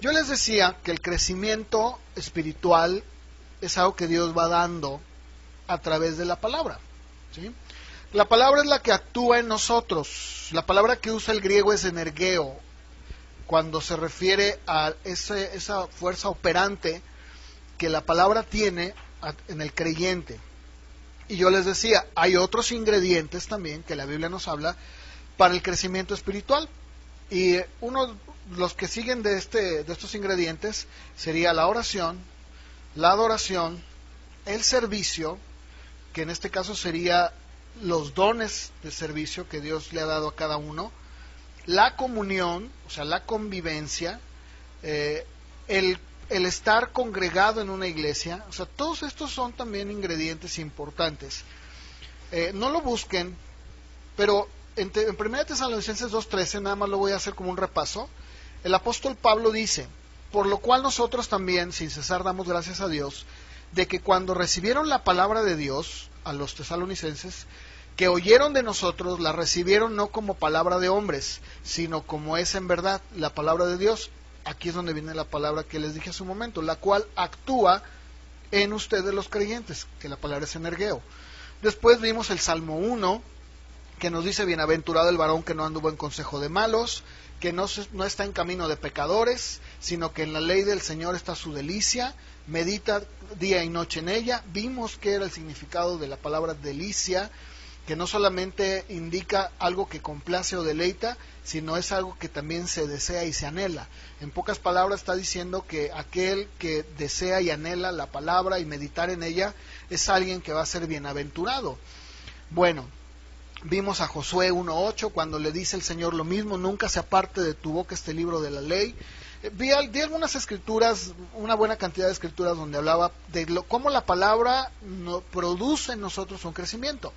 Yo les decía que el crecimiento espiritual es algo que Dios va dando a través de la palabra, ¿sí? La palabra es la que actúa en nosotros. La palabra que usa el griego es energeo, cuando se refiere a esa fuerza operante que la palabra tiene en el creyente. Y yo les decía, hay otros ingredientes también que la Biblia nos habla para el crecimiento espiritual. Y uno de los que siguen de estos ingredientes sería la oración, la adoración, el servicio, que en este caso sería los dones de servicio que Dios le ha dado a cada uno, la comunión, o sea, la convivencia, el estar congregado en una iglesia. O sea, todos estos son también ingredientes importantes. No lo busquen, pero en 1 Tesalonicenses 2:13, nada más lo voy a hacer como un repaso. El apóstol Pablo dice: por lo cual nosotros también, sin cesar, damos gracias a Dios, de que cuando recibieron la palabra de Dios, a los tesalonicenses, que oyeron de nosotros, la recibieron no como palabra de hombres, sino como es en verdad la palabra de Dios. Aquí es donde viene la palabra que les dije hace un momento, la cual actúa en ustedes los creyentes, que la palabra es energeo. Después vimos el Salmo 1, que nos dice: bienaventurado el varón que no anduvo en consejo de malos, que no está en camino de pecadores, sino que en la ley del Señor está su delicia, medita día y noche en ella. Vimos que era el significado de la palabra delicia, que no solamente indica algo que complace o deleita, sino es algo que también se desea y se anhela. En pocas palabras está diciendo que aquel que desea y anhela la palabra y meditar en ella es alguien que va a ser bienaventurado. Bueno, vimos a Josué 1:8, cuando le dice el Señor lo mismo: nunca se aparte de tu boca este libro de la ley. Di algunas escrituras, una buena cantidad de escrituras, donde hablaba de cómo la palabra produce en nosotros un crecimiento.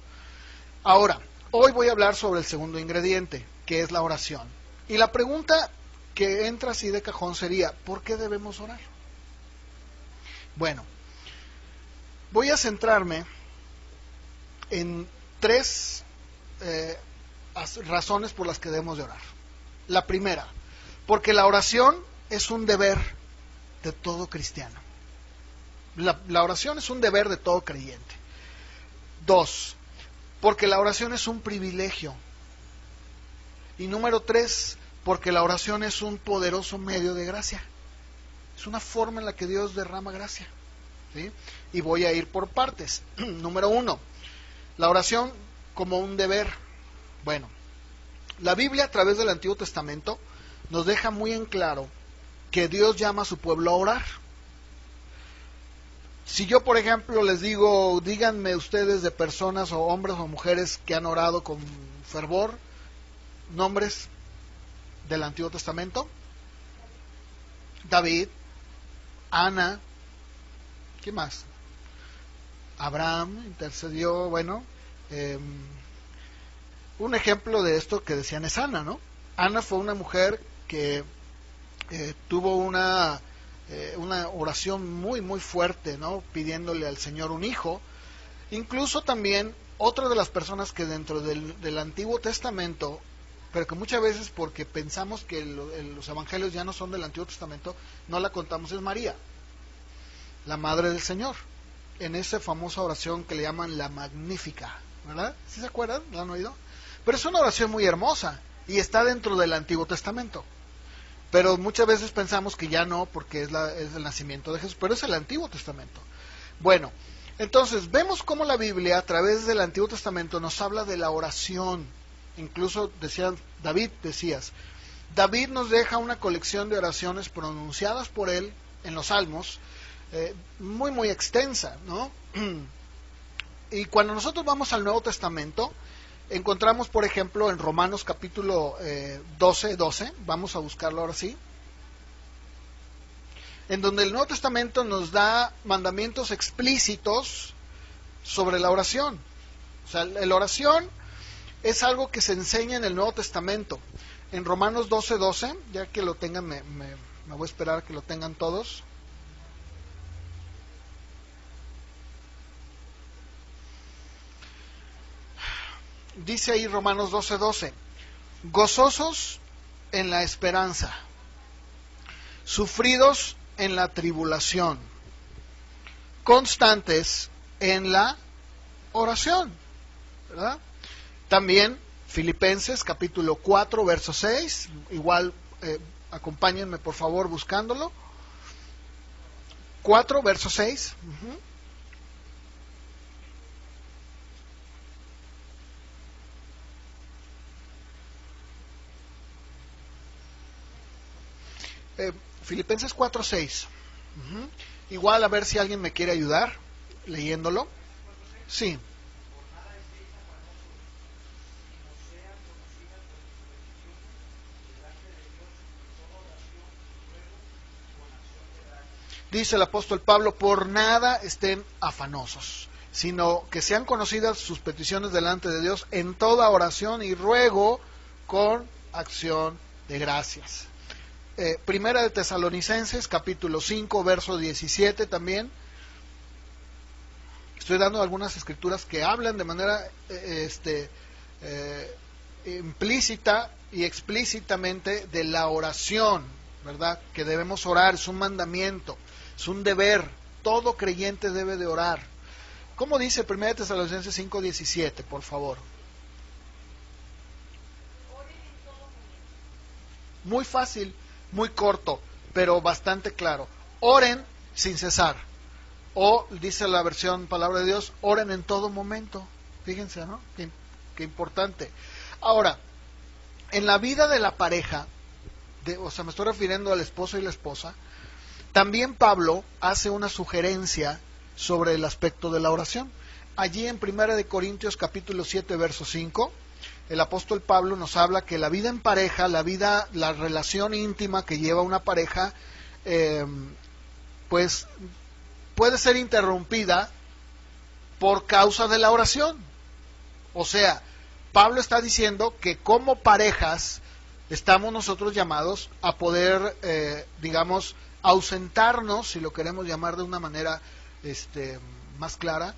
Ahora, hoy voy a hablar sobre el segundo ingrediente, que es la oración. Y la pregunta que entra así de cajón sería: ¿por qué debemos orar? Bueno, voy a centrarme en tres razones por las que debemos de orar. La primera, porque la oración es un deber de todo cristiano. La oración es un deber de todo creyente. Dos, porque la oración es un privilegio. Y número tres, porque la oración es un poderoso medio de gracia. Es una forma en la que Dios derrama gracia, ¿sí? Y voy a ir por partes. Número uno, la oración como un deber. Bueno, la Biblia a través del Antiguo Testamento nos deja muy en claro que Dios llama a su pueblo a orar. Si yo, por ejemplo, les digo: díganme ustedes de personas o hombres o mujeres que han orado con fervor, nombres del Antiguo Testamento: David, Ana, ¿qué más? Abraham intercedió. Bueno, un ejemplo de esto que decían es Ana, ¿no? Ana fue una mujer que tuvo una oración muy muy fuerte, ¿no? Pidiéndole al Señor un hijo. Incluso también otra de las personas que dentro del Antiguo Testamento, pero que muchas veces, porque pensamos que los evangelios ya no son del Antiguo Testamento, no la contamos, es María, la Madre del Señor, en esa famosa oración que le llaman la Magnífica, ¿verdad? ¿Sí se acuerdan? ¿La han oído? Pero es una oración muy hermosa y está dentro del Antiguo Testamento. Pero muchas veces pensamos que ya no, porque es el nacimiento de Jesús, pero es el Antiguo Testamento. Bueno, entonces vemos cómo la Biblia a través del Antiguo Testamento nos habla de la oración. Incluso David nos deja una colección de oraciones pronunciadas por él en los Salmos, muy muy extensa, ¿no? Y cuando nosotros vamos al Nuevo Testamento, encontramos, por ejemplo, en Romanos capítulo 12, vamos a buscarlo ahora sí, en donde el Nuevo Testamento nos da mandamientos explícitos sobre la oración. O sea, la oración es algo que se enseña en el Nuevo Testamento. En Romanos 12, ya que lo tengan, me voy a esperar a que lo tengan todos. Dice ahí Romanos 12, gozosos en la esperanza, sufridos en la tribulación, constantes en la oración, ¿verdad? También Filipenses capítulo 4, verso 6, igual acompáñenme por favor buscándolo. 4, verso 6. Filipenses 4, 6. Igual a ver si alguien me quiere ayudar leyéndolo. Sí. Dice el apóstol Pablo, por nada estén afanosos, sino que sean conocidas sus peticiones delante de Dios en toda oración y ruego con acción de gracias. Primera de Tesalonicenses, capítulo 5, verso 17 también. Estoy dando algunas escrituras que hablan de manera implícita y explícitamente de la oración, ¿verdad? Que debemos orar, es un mandamiento, es un deber, todo creyente debe de orar. ¿Cómo dice 1 Tesalonicenses 5, 17, por favor? Muy fácil, muy corto, pero bastante claro. Oren sin cesar. O, dice la versión Palabra de Dios, oren en todo momento. Fíjense, ¿no? Qué importante. Ahora, en la vida de la pareja, me estoy refiriendo al esposo y la esposa, también Pablo hace una sugerencia sobre el aspecto de la oración. Allí en 1 Corintios capítulo 7, verso 5, el apóstol Pablo nos habla que la vida en pareja, la relación íntima que lleva una pareja, pues puede ser interrumpida por causa de la oración. O sea, Pablo está diciendo que como parejas estamos nosotros llamados a poder, ausentarnos, si lo queremos llamar de una manera más clara,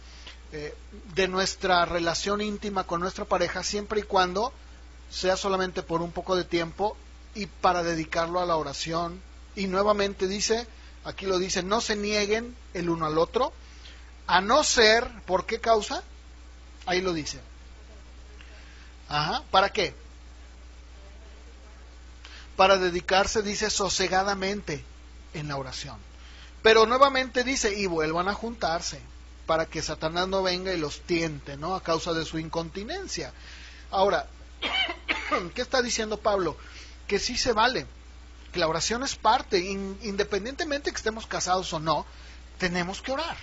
de nuestra relación íntima con nuestra pareja, siempre y cuando sea solamente por un poco de tiempo y para dedicarlo a la oración. Y nuevamente dice, aquí lo dice, no se nieguen el uno al otro, a no ser, ¿por qué causa? Ahí lo dice. ¿Para qué? Para dedicarse, dice, sosegadamente en la oración. Pero nuevamente dice, y vuelvan a juntarse, para que Satanás no venga y los tiente, ¿no? A causa de su incontinencia. Ahora, ¿qué está diciendo Pablo? Que sí se vale, que la oración es parte, independientemente que estemos casados o no, tenemos que orar.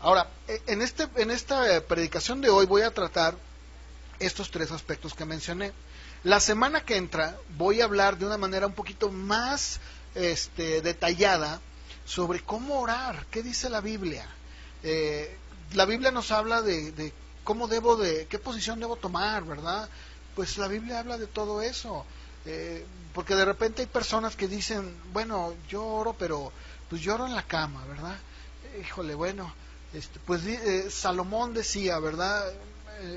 Ahora, en esta predicación de hoy voy a tratar estos tres aspectos que mencioné. La semana que entra voy a hablar de una manera un poquito más detallada sobre cómo orar, qué dice la Biblia. La Biblia nos habla de cómo qué posición debo tomar, ¿verdad? Pues la Biblia habla de todo eso. Porque de repente hay personas que dicen, bueno, yo oro, pero pues yo oro en la cama, ¿verdad? Híjole, bueno, Salomón decía, ¿verdad?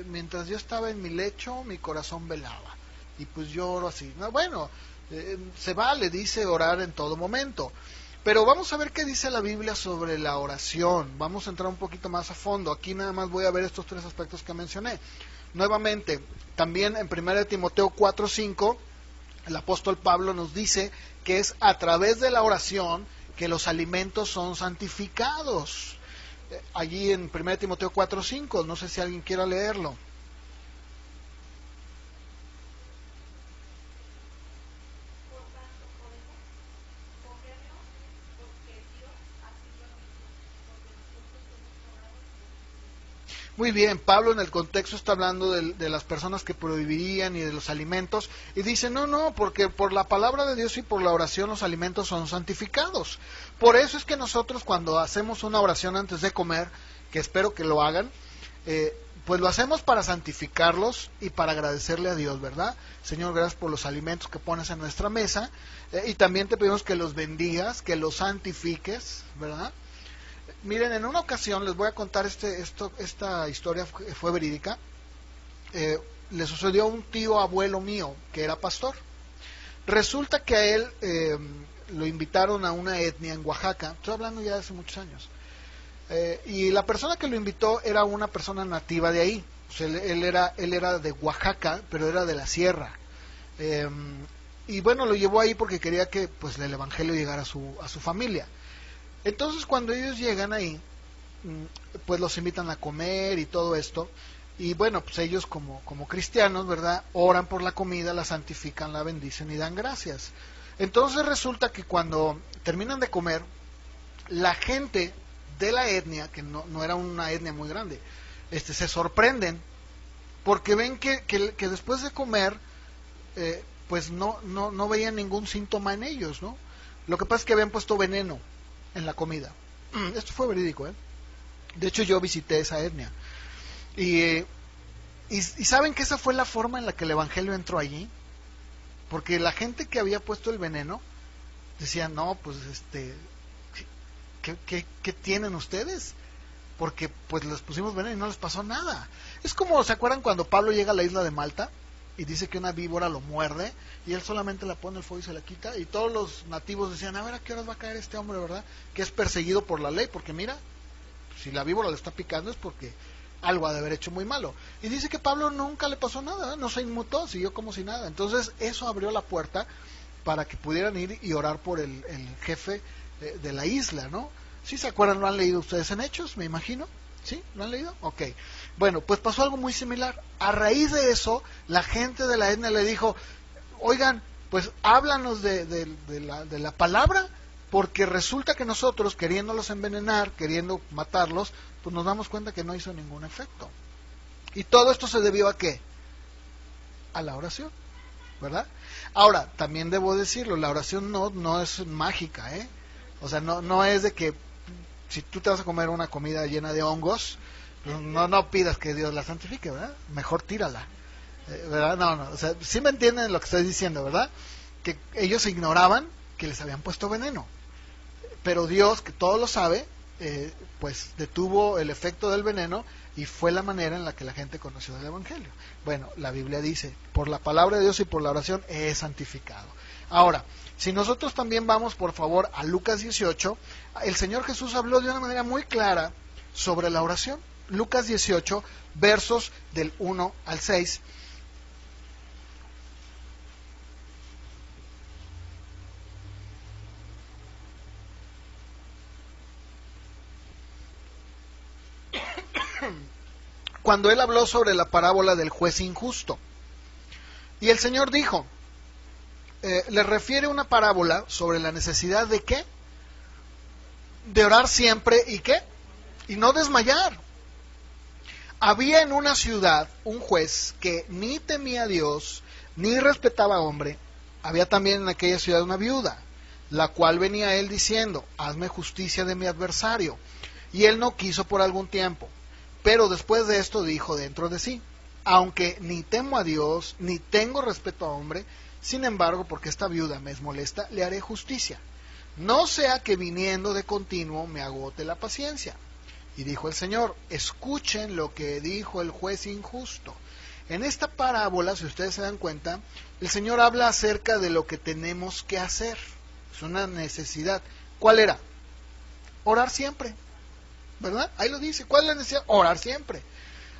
Mientras yo estaba en mi lecho, mi corazón velaba. Y pues yo oro así. No, bueno, se vale, dice, orar en todo momento. Pero vamos a ver qué dice la Biblia sobre la oración. Vamos a entrar un poquito más a fondo. Aquí nada más voy a ver estos tres aspectos que mencioné. Nuevamente, también en 1 Timoteo 4:5, el apóstol Pablo nos dice que es a través de la oración que los alimentos son santificados. Allí en 1 Timoteo 4:5, no sé si alguien quiera leerlo. Muy bien, Pablo en el contexto está hablando de las personas que prohibirían y de los alimentos, y dice, no, porque por la palabra de Dios y por la oración los alimentos son santificados. Por eso es que nosotros cuando hacemos una oración antes de comer, que espero que lo hagan, pues lo hacemos para santificarlos y para agradecerle a Dios, ¿verdad? Señor, gracias por los alimentos que pones en nuestra mesa, y también te pedimos que los bendigas, que los santifiques, ¿verdad? Miren, en una ocasión les voy a contar esta historia, fue verídica. Le sucedió a un tío abuelo mío que era pastor. Resulta que a él lo invitaron a una etnia en Oaxaca, estoy hablando ya de hace muchos años, y la persona que lo invitó era una persona nativa de ahí, o sea, él era de Oaxaca, pero era de la sierra, y bueno, lo llevó ahí porque quería que pues el evangelio llegara a su familia. Entonces cuando ellos llegan ahí, pues los invitan a comer y todo esto, y bueno, pues ellos como cristianos, ¿verdad? Oran por la comida, la santifican, la bendicen y dan gracias. Entonces resulta que cuando terminan de comer, la gente de la etnia, que no era una etnia muy grande, se sorprenden porque ven que después de comer, pues no veían ningún síntoma en ellos, ¿no? Lo que pasa es que habían puesto veneno en la comida. Esto fue verídico, ¿eh? De hecho yo visité esa etnia. Y saben que esa fue la forma en la que el evangelio entró allí, porque la gente que había puesto el veneno decía, no, pues ¿qué tienen ustedes? Porque pues les pusimos veneno y no les pasó nada. Es como, ¿se acuerdan cuando Pablo llega a la isla de Malta y dice que una víbora lo muerde y él solamente la pone el fuego y se la quita? Y todos los nativos decían, a ver, ¿a qué horas va a caer este hombre, verdad? Que es perseguido por la ley, porque mira, si la víbora le está picando es porque algo ha de haber hecho muy malo. Y dice que Pablo nunca le pasó nada, no se inmutó, siguió como si nada. Entonces eso abrió la puerta para que pudieran ir y orar por el jefe de la isla, ¿no? ¿Sí se acuerdan? ¿Lo han leído ustedes en Hechos, me imagino? ¿Sí? ¿Lo han leído? Ok. Bueno, pues pasó algo muy similar. A raíz de eso, la gente de la etnia le dijo, oigan, pues háblanos de la palabra, porque resulta que nosotros, queriéndolos envenenar, queriendo matarlos, pues nos damos cuenta que no hizo ningún efecto. Y todo esto se debió a ¿qué? A la oración, ¿verdad? Ahora, también debo decirlo, la oración no es mágica, ¿eh? O sea, no es de que si tú te vas a comer una comida llena de hongos, pues no pidas que Dios la santifique, ¿verdad? Mejor tírala, ¿verdad? No, o sea, sí me entienden lo que estoy diciendo, ¿verdad? Que ellos ignoraban que les habían puesto veneno, pero Dios, que todo lo sabe, pues detuvo el efecto del veneno y fue la manera en la que la gente conoció el evangelio. Bueno, la Biblia dice, por la palabra de Dios y por la oración es santificado. Ahora, si nosotros también vamos, por favor, a Lucas 18, el Señor Jesús habló de una manera muy clara sobre la oración. Lucas 18, versos del 1 al 6. Cuando él habló sobre la parábola del juez injusto. Y el Señor dijo, le refiere una parábola sobre la necesidad de ¿qué? De orar siempre y ¿qué? Y no desmayar. Había en una ciudad un juez que ni temía a Dios, ni respetaba a hombre. Había también en aquella ciudad una viuda, la cual venía a él diciendo, hazme justicia de mi adversario. Y él no quiso por algún tiempo. Pero después de esto dijo dentro de sí, aunque ni temo a Dios, ni tengo respeto a hombre, sin embargo, porque esta viuda me es molesta, le haré justicia. No sea que viniendo de continuo me agote la paciencia. Y dijo el Señor, escuchen lo que dijo el juez injusto. En esta parábola, si ustedes se dan cuenta, el Señor habla acerca de lo que tenemos que hacer. Es una necesidad. ¿Cuál era? Orar siempre. ¿Verdad? Ahí lo dice. ¿Cuál es la necesidad? Orar siempre.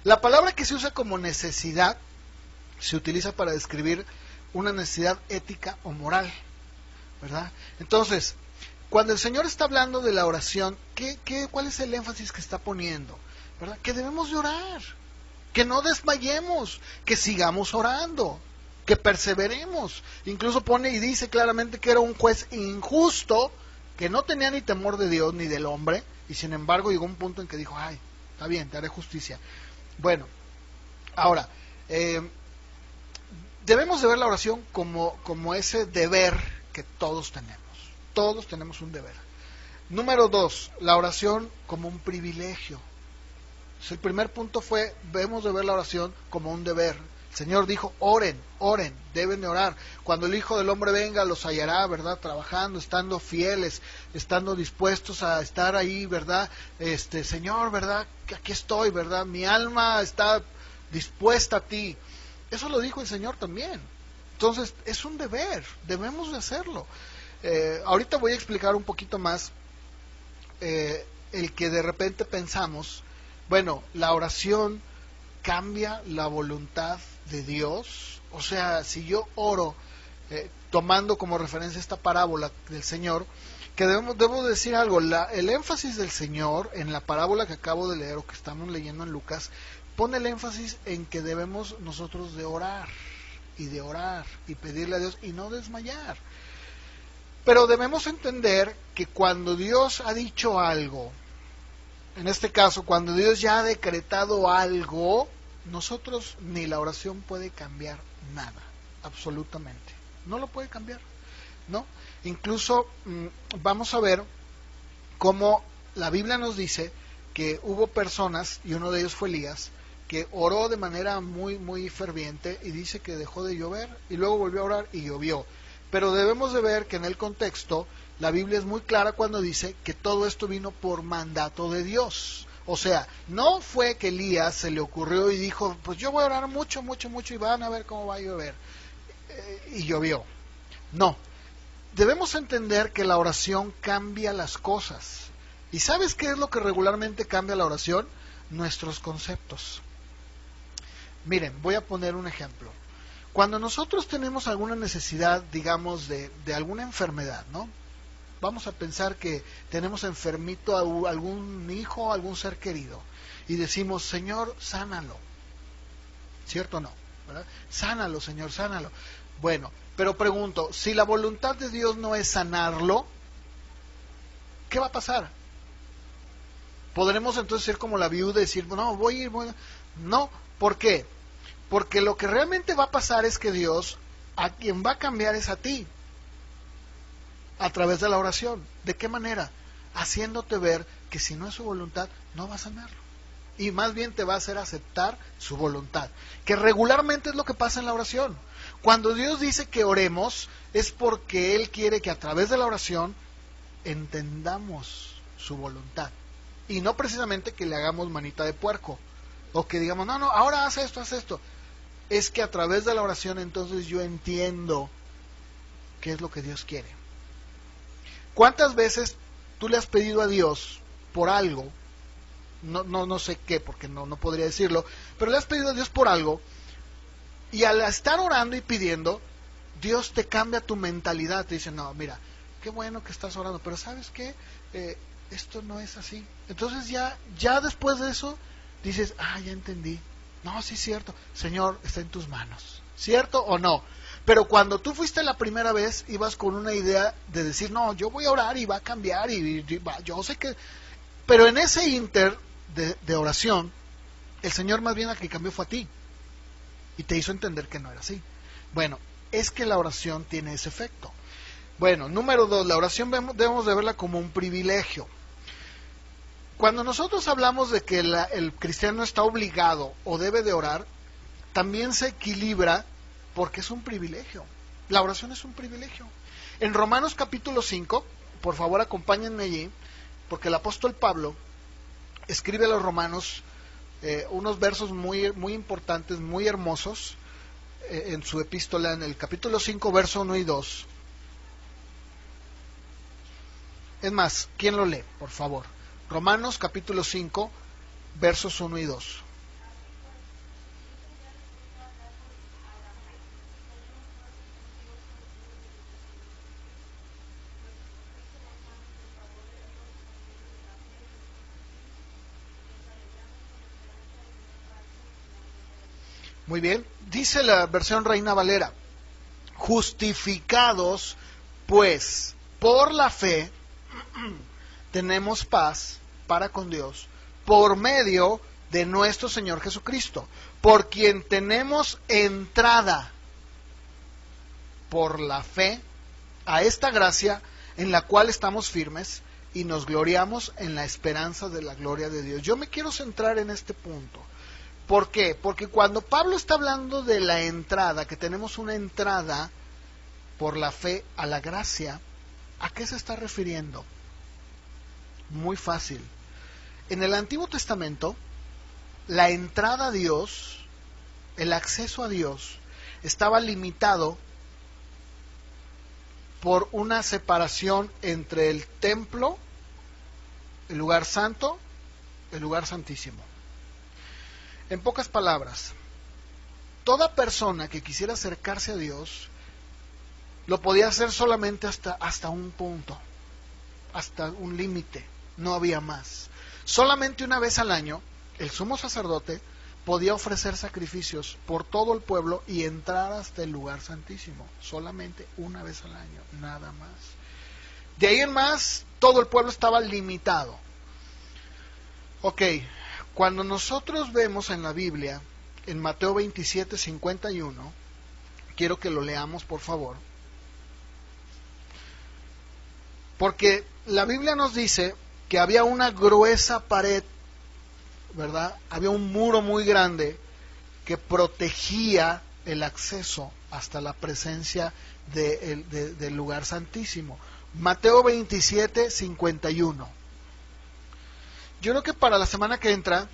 La palabra que se usa como necesidad se utiliza para describir una necesidad ética o moral, ¿verdad? Entonces, cuando el Señor está hablando de la oración, ¿cuál es el énfasis que está poniendo? ¿Verdad? Que debemos de orar, que no desmayemos, que sigamos orando, que perseveremos. Incluso pone y dice claramente que era un juez injusto, que no tenía ni temor de Dios ni del hombre, y sin embargo llegó un punto en que dijo, ay, está bien, te haré justicia. Bueno, ahora, debemos de ver la oración como ese deber que todos tenemos. Todos tenemos un deber. Número 2, la oración como un privilegio. El primer punto fue, debemos de ver la oración como un deber. El Señor dijo, oren, deben de orar. Cuando el Hijo del Hombre venga, los hallará, ¿verdad? Trabajando, estando fieles, estando dispuestos a estar ahí, ¿verdad? Señor, ¿verdad? Aquí estoy, ¿verdad? Mi alma está dispuesta a ti. Eso lo dijo el Señor también. Entonces, es un deber, debemos de hacerlo. Ahorita voy a explicar un poquito más el que de repente pensamos, bueno, la oración cambia la voluntad de Dios. O sea, si yo oro, tomando como referencia esta parábola del Señor, que debo decir algo, el énfasis del Señor en la parábola que acabo de leer o que estamos leyendo en Lucas, pone el énfasis en que debemos nosotros de orar y pedirle a Dios y no desmayar. Pero debemos entender que cuando Dios ha dicho algo, en este caso, cuando Dios ya ha decretado algo, nosotros ni la oración puede cambiar nada, absolutamente. No lo puede cambiar, ¿no? Incluso vamos a ver cómo la Biblia nos dice que hubo personas, y uno de ellos fue Elías, que oró de manera muy ferviente y dice que dejó de llover y luego volvió a orar y llovió. Pero debemos de ver que en el contexto la Biblia es muy clara cuando dice que todo esto vino por mandato de Dios. O sea, no fue que Elías se le ocurrió y dijo, pues yo voy a orar mucho y van a ver cómo va a llover. Y llovió. No. Debemos entender que la oración cambia las cosas. ¿Y sabes qué es lo que regularmente cambia la oración? Nuestros conceptos. Miren, voy a poner un ejemplo. Cuando nosotros tenemos alguna necesidad, digamos, de alguna enfermedad, ¿no? Vamos a pensar que tenemos enfermito a algún hijo, algún ser querido, y decimos, Señor, sánalo. ¿Cierto o no? ¿Verdad? Sánalo, Señor, sánalo. Bueno, pero pregunto, si la voluntad de Dios no es sanarlo, ¿qué va a pasar? ¿Podremos entonces ser como la viuda y decir, no, voy a ir? No, ¿por qué? Porque lo que realmente va a pasar es que Dios, a quien va a cambiar es a ti, a través de la oración. ¿De qué manera? Haciéndote ver que si no es su voluntad, no va a sanarlo. Y más bien te va a hacer aceptar su voluntad, que regularmente es lo que pasa en la oración. Cuando Dios dice que oremos, es porque Él quiere que a través de la oración entendamos su voluntad. Y no precisamente que le hagamos manita de puerco, o que digamos, no, ahora haz esto. Es que a través de la oración entonces yo entiendo qué es lo que Dios quiere. ¿Cuántas veces tú le has pedido a Dios por algo? No sé qué, porque no podría decirlo, pero le has pedido a Dios por algo, y al estar orando y pidiendo, Dios te cambia tu mentalidad, te dice, no, mira, qué bueno que estás orando, pero ¿sabes qué? Esto no es así. Entonces ya después de eso, dices, ya entendí. No, sí es cierto, Señor, está en tus manos. ¿Cierto o no? Pero cuando tú fuiste la primera vez, ibas con una idea de decir, no, yo voy a orar y va a cambiar, yo sé que... Pero en ese inter de oración, el Señor más bien a que cambió fue a ti. Y te hizo entender que no era así. Bueno, es que la oración tiene ese efecto. Bueno, número 2, la oración debemos de verla como un privilegio. Cuando nosotros hablamos de que el cristiano está obligado o debe de orar, también se equilibra porque es un privilegio. La oración es un privilegio. En Romanos capítulo 5, por favor acompáñenme allí, porque el apóstol Pablo escribe a los romanos unos versos muy importantes, muy hermosos, en su epístola, en el capítulo 5, verso 1 y 2. Es más, ¿quién lo lee, por favor? Romanos capítulo 5, versos 1 y 2. Muy bien, dice la versión Reina Valera, justificados pues por la fe tenemos paz para con Dios por medio de nuestro Señor Jesucristo, por quien tenemos entrada por la fe a esta gracia en la cual estamos firmes y nos gloriamos en la esperanza de la gloria de Dios. Yo me quiero centrar en este punto. ¿Por qué? Porque cuando Pablo está hablando de la entrada, que tenemos una entrada por la fe a la gracia, ¿a qué se está refiriendo? Muy fácil. En el Antiguo Testamento, la entrada a Dios, el acceso a Dios, estaba limitado por una separación entre el templo, el lugar santo, el lugar santísimo. En pocas palabras, toda persona que quisiera acercarse a Dios lo podía hacer solamente hasta un punto, hasta un límite, no había más. Solamente una vez al año el sumo sacerdote podía ofrecer sacrificios por todo el pueblo y entrar hasta el lugar santísimo, solamente una vez al año, nada más. De ahí en más, todo el pueblo estaba limitado. Ok, cuando nosotros vemos en la Biblia, en Mateo 27:51, quiero que lo leamos por favor, porque la Biblia nos dice que había una gruesa pared, ¿verdad? Había un muro muy grande que protegía el acceso hasta la presencia del lugar santísimo. Mateo 27:51. Yo creo que para la semana que entra,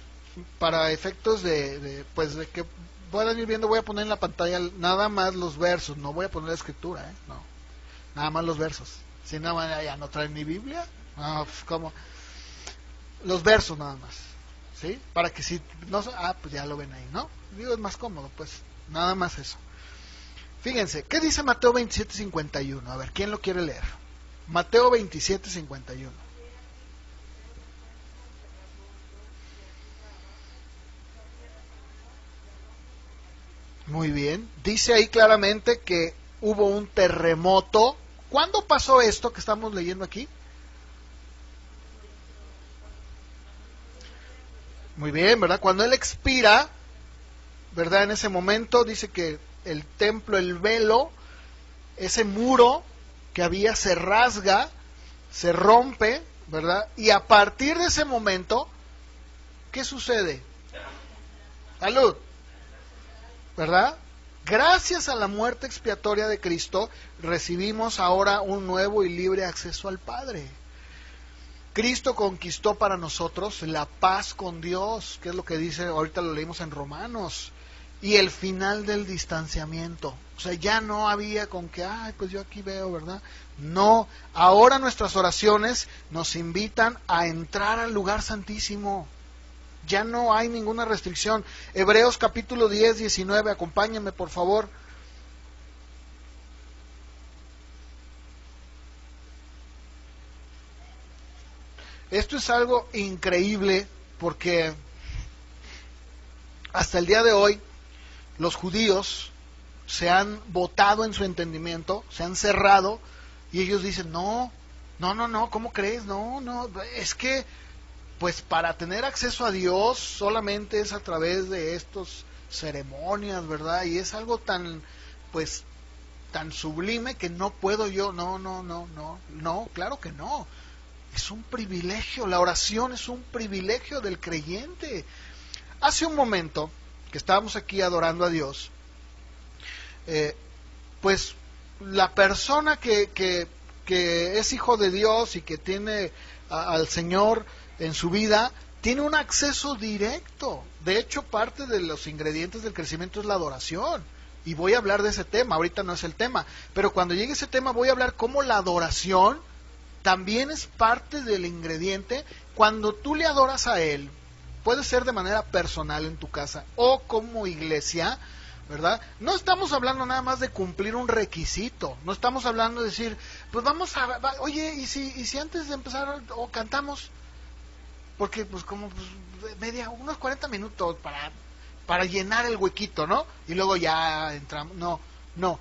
para efectos de que puedan ir viendo, voy a poner en la pantalla nada más los versos, no voy a poner la escritura, no, nada más los versos. Si no, ya no traen ni Biblia, no, pues ¿cómo? Los versos nada más, ¿sí? Para que si no, pues ya lo ven ahí, ¿no? Digo, es más cómodo, pues, nada más eso. Fíjense, ¿qué dice Mateo 27:51? A ver, ¿quién lo quiere leer? Mateo 27:51. Muy bien, dice ahí claramente que hubo un terremoto. ¿Cuándo pasó esto que estamos leyendo aquí? Muy bien, ¿verdad? Cuando él expira, ¿verdad? En ese momento dice que el templo, el velo, ese muro que había se rasga, se rompe, ¿verdad? Y a partir de ese momento, ¿qué sucede? Salud, ¿verdad? Gracias a la muerte expiatoria de Cristo, recibimos ahora un nuevo y libre acceso al Padre. Cristo conquistó para nosotros la paz con Dios, que es lo que dice, ahorita lo leímos en Romanos, y el final del distanciamiento. O sea, ya no había con que, ay, pues yo aquí veo, ¿verdad? No, ahora nuestras oraciones nos invitan a entrar al lugar santísimo. Ya no hay ninguna restricción. Hebreos capítulo 10, 19, acompáñenme por favor. Esto es algo increíble porque hasta el día de hoy los judíos se han botado en su entendimiento, se han cerrado y ellos dicen, no, ¿cómo crees? No, es que pues para tener acceso a Dios solamente es a través de estos ceremonias, ¿verdad? Y es algo tan, pues, tan sublime que no puedo yo, no, claro que no. Es un privilegio, la oración es un privilegio del creyente. Hace un momento que estábamos aquí adorando a Dios, pues la persona que es hijo de Dios y que tiene al Señor en su vida, tiene un acceso directo. De hecho, parte de los ingredientes del crecimiento es la adoración. Y voy a hablar de ese tema, ahorita no es el tema, pero cuando llegue ese tema voy a hablar cómo la adoración también es parte del ingrediente. Cuando tú le adoras a Él, puede ser de manera personal en tu casa o como iglesia, ¿verdad? No estamos hablando nada más de cumplir un requisito, no estamos hablando de decir, pues oye, y si antes de empezar o cantamos, porque pues como unos 40 minutos para llenar el huequito, ¿no? Y luego ya entramos, no,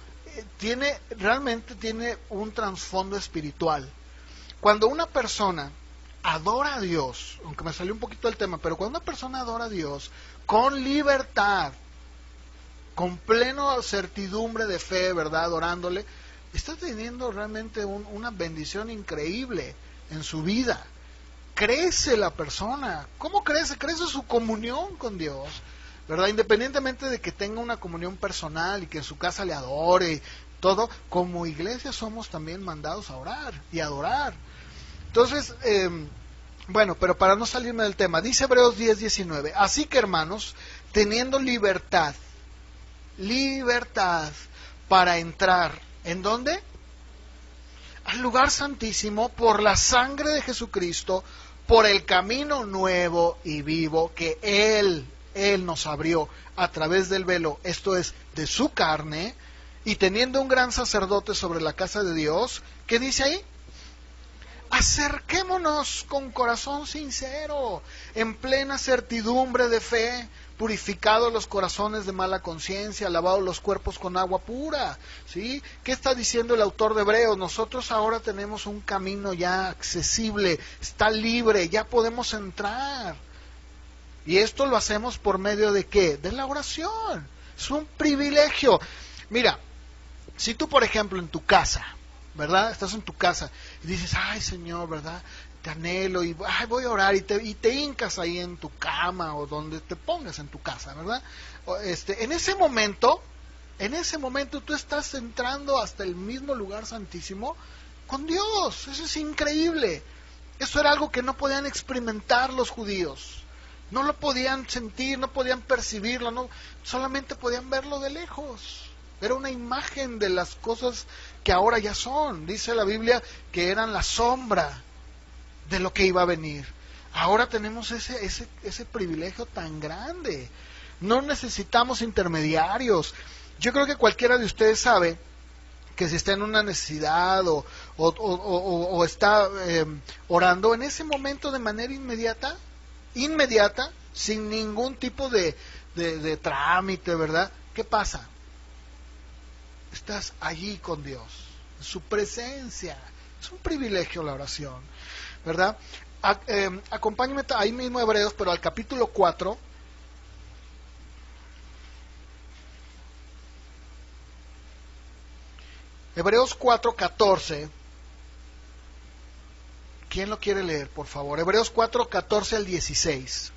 realmente tiene un trasfondo espiritual. Cuando una persona adora a Dios, aunque me salió un poquito del tema, pero cuando una persona adora a Dios con libertad, con plena certidumbre de fe, ¿verdad? Adorándole, está teniendo realmente una bendición increíble en su vida. Crece la persona. ¿Cómo crece? Crece su comunión con Dios, ¿verdad? Independientemente de que tenga una comunión personal y que en su casa le adore, todo, como iglesia somos también mandados a orar y adorar. Entonces, bueno, pero para no salirme del tema, dice Hebreos 10, 19, así que hermanos, teniendo libertad para entrar, ¿en dónde? al lugar santísimo por la sangre de Jesucristo, por el camino nuevo y vivo que Él nos abrió a través del velo, esto es, de su carne, y teniendo un gran sacerdote sobre la casa de Dios, ¿qué dice ahí? Acerquémonos con corazón sincero, en plena certidumbre de fe, purificados los corazones de mala conciencia, lavados los cuerpos con agua pura. ¿Sí? ¿Qué está diciendo el autor de Hebreos? Nosotros ahora tenemos un camino ya accesible, está libre, ya podemos entrar. Y esto lo hacemos por medio de ¿qué? De la oración. Es un privilegio. Mira, si tú, por ejemplo, en tu casa, ¿verdad? Estás en tu casa y dices, ay Señor, ¿verdad? Te anhelo y ay, voy a orar y te hincas ahí en tu cama o donde te pongas en tu casa, ¿verdad? En ese momento tú estás entrando hasta el mismo lugar santísimo con Dios. Eso es increíble. Eso era algo que no podían experimentar los judíos. No lo podían sentir, no podían percibirlo, no, solamente podían verlo de lejos. Era una imagen de las cosas que ahora ya son. Dice la Biblia que eran la sombra de lo que iba a venir. Ahora tenemos ese privilegio tan grande. No necesitamos intermediarios. Yo creo que cualquiera de ustedes sabe que si está en una necesidad o está orando, en ese momento de manera inmediata, sin ningún tipo de trámite, ¿verdad? ¿Qué pasa? Estás allí con Dios, en su presencia. Es un privilegio la oración, ¿verdad? Acompáñenme ahí mismo Hebreos, pero al capítulo 4. Hebreos 4:14. ¿Quién lo quiere leer, por favor? Hebreos 4:14 al 16.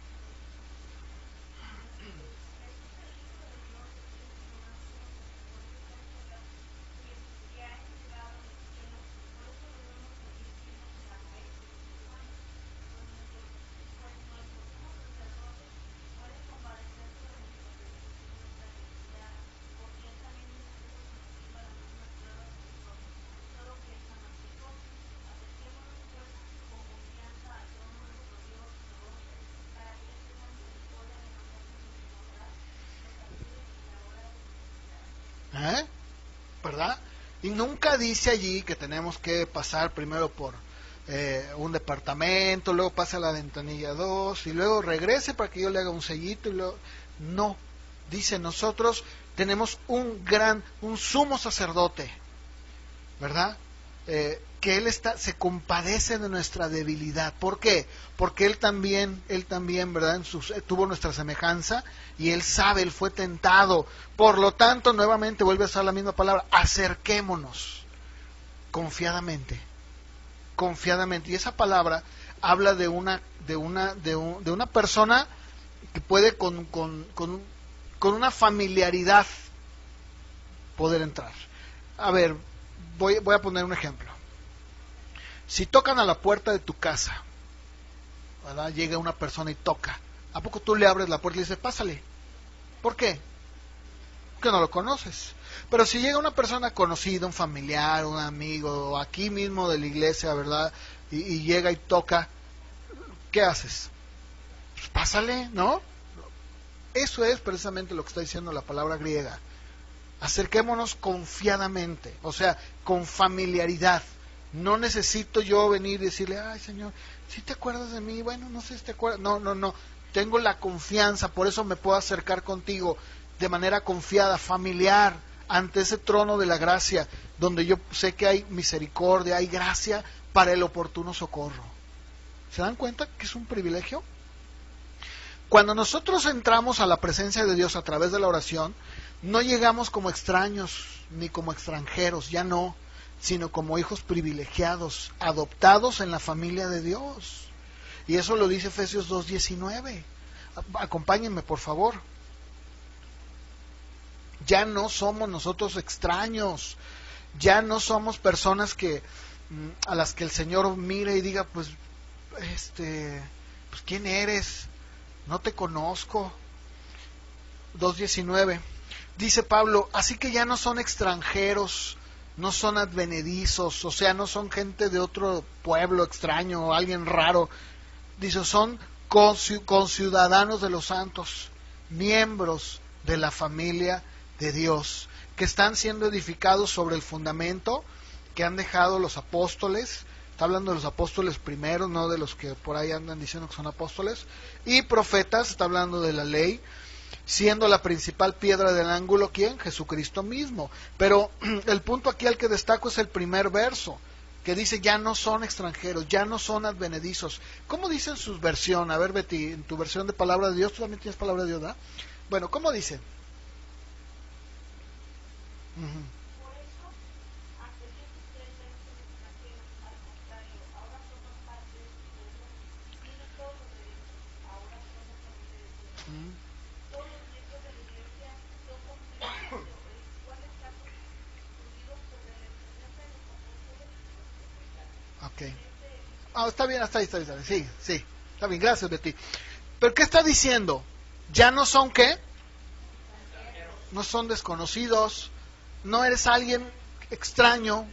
¿Verdad? Y nunca dice allí que tenemos que pasar primero por un departamento, luego pasa a la ventanilla 2 y luego regrese para que yo le haga un sellito y luego... No, dice, nosotros tenemos un sumo sacerdote, ¿verdad? Que él se compadece de nuestra debilidad. ¿Por qué? Porque él también, ¿verdad? Tuvo nuestra semejanza y él sabe, él fue tentado. Por lo tanto, nuevamente vuelve a usar la misma palabra, acerquémonos confiadamente. Y esa palabra habla de una persona que puede con una familiaridad poder entrar. A ver, voy a poner un ejemplo. Si tocan a la puerta de tu casa, ¿verdad? Llega una persona y toca, ¿a poco tú le abres la puerta y le dices, pásale? ¿Por qué? Porque no lo conoces. Pero si llega una persona conocida, un familiar, un amigo, aquí mismo de la iglesia, ¿verdad? Y llega y toca, ¿qué haces? Pues pásale, ¿no? Eso es precisamente lo que está diciendo la palabra griega. Acerquémonos confiadamente, o sea, con familiaridad. No necesito yo venir y decirle, ay Señor, ¿sí te acuerdas de mí? Bueno, no sé si te acuerdas. No. Tengo la confianza, por eso me puedo acercar contigo de manera confiada, familiar, ante ese trono de la gracia, donde yo sé que hay misericordia, hay gracia para el oportuno socorro. ¿Se dan cuenta que es un privilegio? Cuando nosotros entramos a la presencia de Dios a través de la oración, no llegamos como extraños ni como extranjeros, ya no, sino como hijos privilegiados, adoptados en la familia de Dios. Y eso lo dice Efesios 2:19. Acompáñenme, por favor. Ya no somos nosotros extraños, ya no somos personas a las que el Señor mire y diga, pues ¿quién eres? No te conozco. 2:19. Dice Pablo, así que ya no son extranjeros no son advenedizos, o sea, no son gente de otro pueblo extraño o alguien raro. Dice, son conciudadanos de los santos, miembros de la familia de Dios, que están siendo edificados sobre el fundamento que han dejado los apóstoles. Está hablando de los apóstoles primeros, no de los que por ahí andan diciendo que son apóstoles, y profetas. Está hablando de la ley, siendo la principal piedra del ángulo, ¿quién? Jesucristo mismo. Pero el punto aquí al que destaco es el primer verso, que dice, ya no son extranjeros, ya no son advenedizos. ¿Cómo dice en su versión? A ver, Betty, en tu versión de Palabra de Dios, tú también tienes Palabra de Dios, ¿verdad? Bueno, ¿cómo dice? Uh-huh. Ok. Ah, está bien, está bien. Sí, sí. Está bien, gracias, Betty. ¿Pero qué está diciendo? ¿Ya no son qué? No son desconocidos. No eres alguien extraño,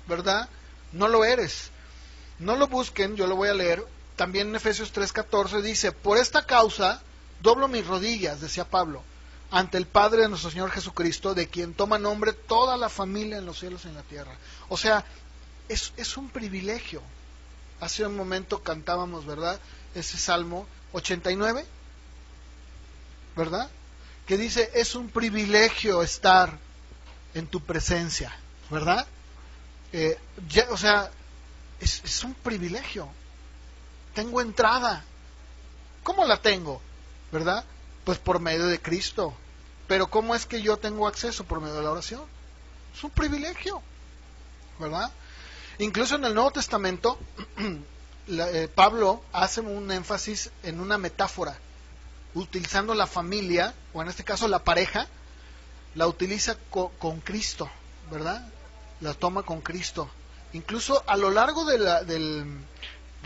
¿verdad? No lo eres. No lo busquen, yo lo voy a leer. También en Efesios 3:14 dice, por esta causa doblo mis rodillas, decía Pablo, ante el Padre de nuestro Señor Jesucristo, de quien toma nombre toda la familia en los cielos y en la tierra. O sea, es un privilegio. Hace un momento cantábamos, ¿verdad? Ese Salmo 89, ¿verdad? Que dice, es un privilegio estar en tu presencia, ¿verdad? O sea, es un privilegio. Tengo entrada. ¿Cómo la tengo? ¿Verdad? Pues por medio de Cristo. Pero ¿cómo es que yo tengo acceso? Por medio de la oración. Es un privilegio, ¿verdad? Incluso en el Nuevo Testamento, Pablo hace un énfasis en una metáfora, utilizando la familia, o en este caso la pareja, la utiliza con Cristo, ¿verdad? La toma con Cristo. Incluso a lo largo de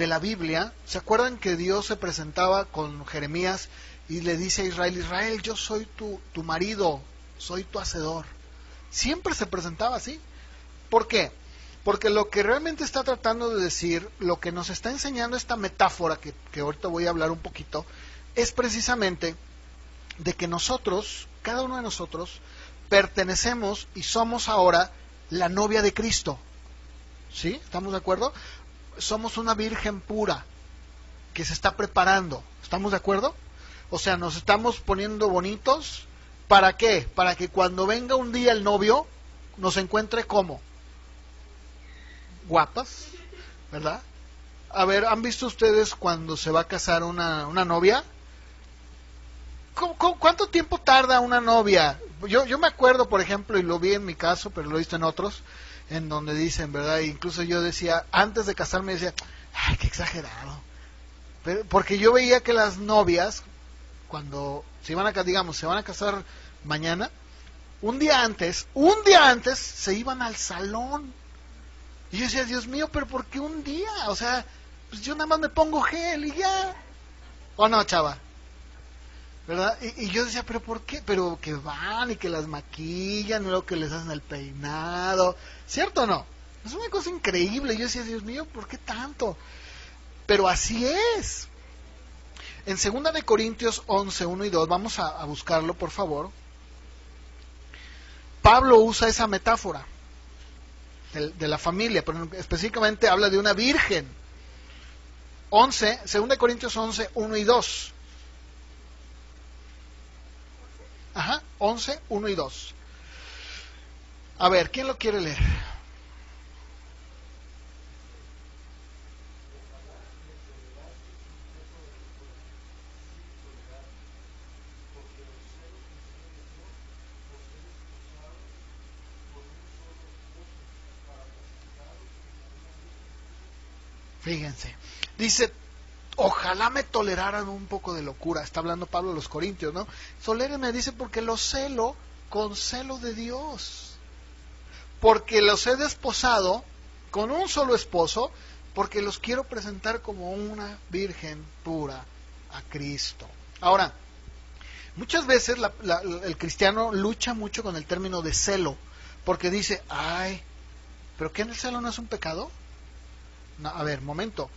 la Biblia, ¿se acuerdan que Dios se presentaba con Jeremías y le dice a Israel, Israel, yo soy tu marido, soy tu hacedor? Siempre se presentaba así. ¿Por qué? Porque lo que realmente está tratando de decir, lo que nos está enseñando esta metáfora, que ahorita voy a hablar un poquito, es precisamente de que nosotros, cada uno de nosotros, pertenecemos y somos ahora la novia de Cristo. ¿Sí? ¿Estamos de acuerdo? Somos una virgen pura que se está preparando. ¿Estamos de acuerdo? O sea, nos estamos poniendo bonitos. ¿Para qué? Para que cuando venga un día el novio, nos encuentre como guapas, ¿verdad? A ver, ¿han visto ustedes cuando se va a casar una novia? ¿Cuánto tiempo tarda una novia? Yo me acuerdo, por ejemplo, y lo vi en mi caso, pero lo he visto en otros, en donde dicen, ¿verdad? Incluso yo decía, antes de casarme decía, ay, qué exagerado. Porque yo veía que las novias, cuando se iban a, digamos, se van a casar mañana, un día antes se iban al salón. Y yo decía, Dios mío, pero ¿por qué un día? O sea, pues yo nada más me pongo gel y ya. ¿O no, chava? ¿Verdad? Y yo decía, ¿pero por qué? Pero que van y que las maquillan, y luego que les hacen el peinado. ¿Cierto o no? Es una cosa increíble. Yo decía, Dios mío, ¿por qué tanto? Pero así es. En 2 de Corintios 11, 1 y 2, vamos a buscarlo, por favor. Pablo usa esa metáfora de la familia, pero específicamente habla de una virgen. 2 de Corintios 11, 1 y 2. Ajá, 11, 1 y 2. A ver, ¿quién lo quiere leer? Fíjense, dice, ojalá me toleraran un poco de locura. Está hablando Pablo a los Corintios, ¿no? Tolérenme, dice, porque los celo con celo de Dios. Porque los he desposado con un solo esposo, porque los quiero presentar como una virgen pura a Cristo. Ahora, muchas veces el cristiano lucha mucho con el término de celo, porque dice, ay, ¿Pero qué, en el celo no es un pecado? No, a ver, momento.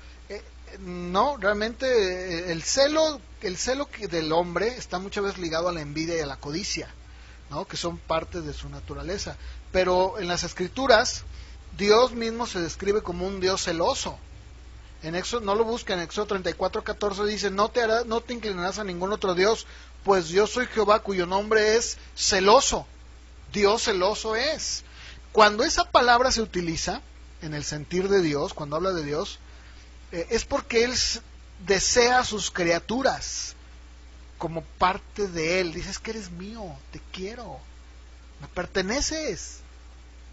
No, realmente el celo del hombre está muchas veces ligado a la envidia y a la codicia, ¿no? Que son parte de su naturaleza. Pero en las Escrituras, Dios mismo se describe como un Dios celoso. En Éxodo, no lo busquen, en Éxodo 34:14 dice, no te inclinarás a ningún otro Dios, pues yo soy Jehová, cuyo nombre es celoso. Dios celoso es. Cuando esa palabra se utiliza en el sentir de Dios, cuando habla de Dios, es porque Él desea a sus criaturas como parte de Él. Dices que eres mío, te quiero, me perteneces.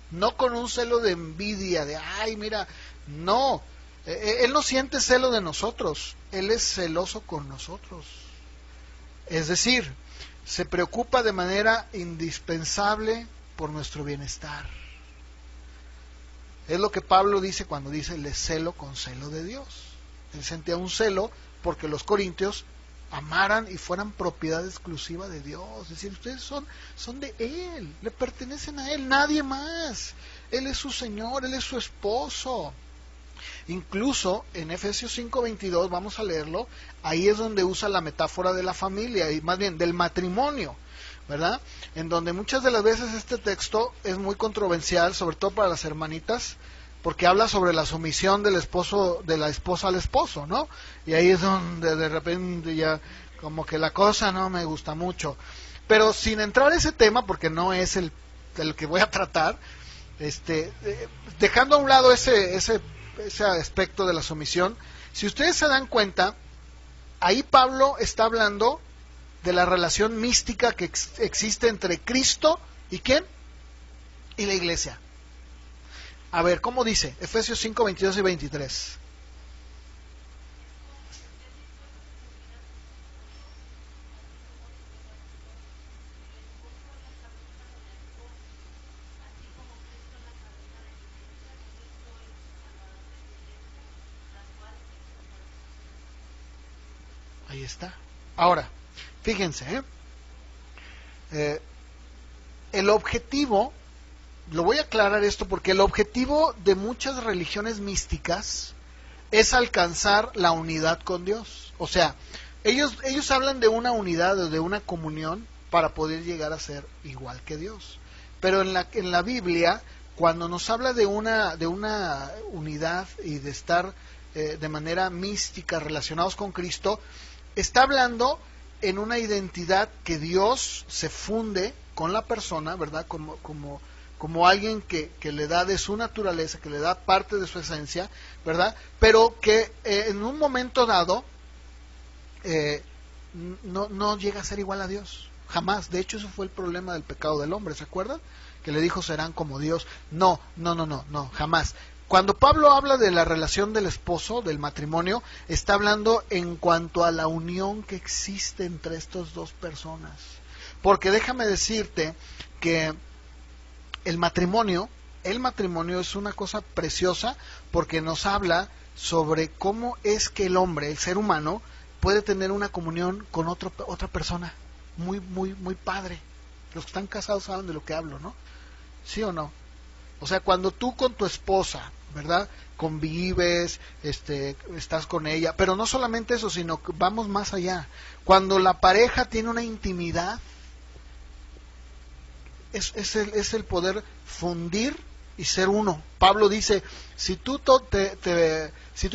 No con un celo de envidia, de ay, mira, no. Él no siente celo de nosotros, Él es celoso con nosotros. Es decir, se preocupa de manera indispensable por nuestro bienestar. Es lo que Pablo dice cuando dice, le celo con celo de Dios. Él sentía un celo porque los corintios amaran y fueran propiedad exclusiva de Dios. Es decir, ustedes son de Él, le pertenecen a Él, nadie más. Él es su Señor, Él es su esposo. Incluso en Efesios 5:22, vamos a leerlo, ahí es donde usa la metáfora de la familia, y más bien del matrimonio, ¿verdad? En donde muchas de las veces este texto es muy controversial, sobre todo para las hermanitas, porque habla sobre la sumisión del esposo, de la esposa al esposo, ¿no? Y ahí es donde de repente ya como que la cosa no me gusta mucho. Pero sin entrar a ese tema, porque no es el que voy a tratar, dejando a un lado ese aspecto de la sumisión, si ustedes se dan cuenta, ahí Pablo está hablando de la relación mística que existe entre Cristo y ¿quién? Y la iglesia. A ver, ¿cómo dice? Efesios 5:22 y 23. Ahí está. Ahora, fíjense, el objetivo, lo voy a aclarar esto porque el objetivo de muchas religiones místicas es alcanzar la unidad con Dios. O sea, ellos hablan de una unidad o de una comunión para poder llegar a ser igual que Dios. Pero en la Biblia, cuando nos habla de una unidad y de estar de manera mística relacionados con Cristo, está hablando en una identidad que Dios se funde con la persona, ¿verdad? Como alguien que le da de su naturaleza, que le da parte de su esencia, ¿verdad? Pero que en un momento dado no llega a ser igual a Dios, jamás. De hecho, eso fue el problema del pecado del hombre, ¿se acuerdan? Que le dijo, serán como Dios. No, jamás. Cuando Pablo habla de la relación del esposo, del matrimonio, está hablando en cuanto a la unión que existe entre estas dos personas. Porque déjame decirte que el matrimonio es una cosa preciosa porque nos habla sobre cómo es que el hombre, el ser humano, puede tener una comunión con otra persona. Muy, muy, muy padre. Los que están casados saben de lo que hablo, ¿no? ¿Sí o no? O sea, cuando tú con tu esposa, ¿verdad? Convives, estás con ella, pero no solamente eso, sino que vamos más allá. Cuando la pareja tiene una intimidad, es el poder fundir y ser uno. Pablo dice, si tú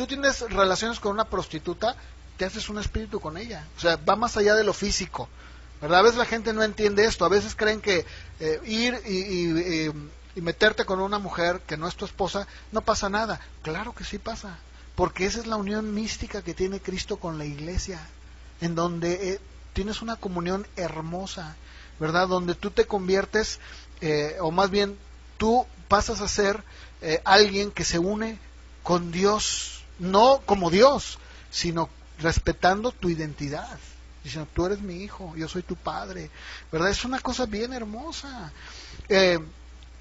tienes relaciones con una prostituta, te haces un espíritu con ella. O sea, va más allá de lo físico, ¿verdad? A veces la gente no entiende esto, a veces creen que ir y meterte con una mujer que no es tu esposa, no pasa nada. Claro que sí pasa, porque esa es la unión mística que tiene Cristo con la iglesia, en donde tienes una comunión hermosa, ¿verdad? Donde tú te conviertes, o más bien, tú pasas a ser alguien que se une con Dios, no como Dios, sino respetando tu identidad. Diciendo, tú eres mi hijo, yo soy tu padre, ¿verdad? Es una cosa bien hermosa.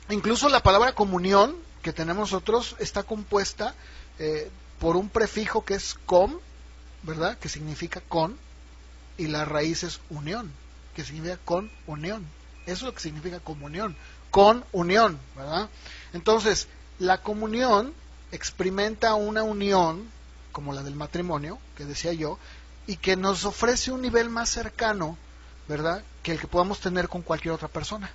Incluso la palabra comunión que tenemos nosotros está compuesta por un prefijo que es com, ¿verdad? Que significa con, y la raíz es unión, que significa con unión. Eso es lo que significa comunión, con unión, ¿verdad? Entonces, La comunión experimenta una unión, como la del matrimonio, que decía yo, y que nos ofrece un nivel más cercano, ¿verdad?, que el que podamos tener con cualquier otra persona.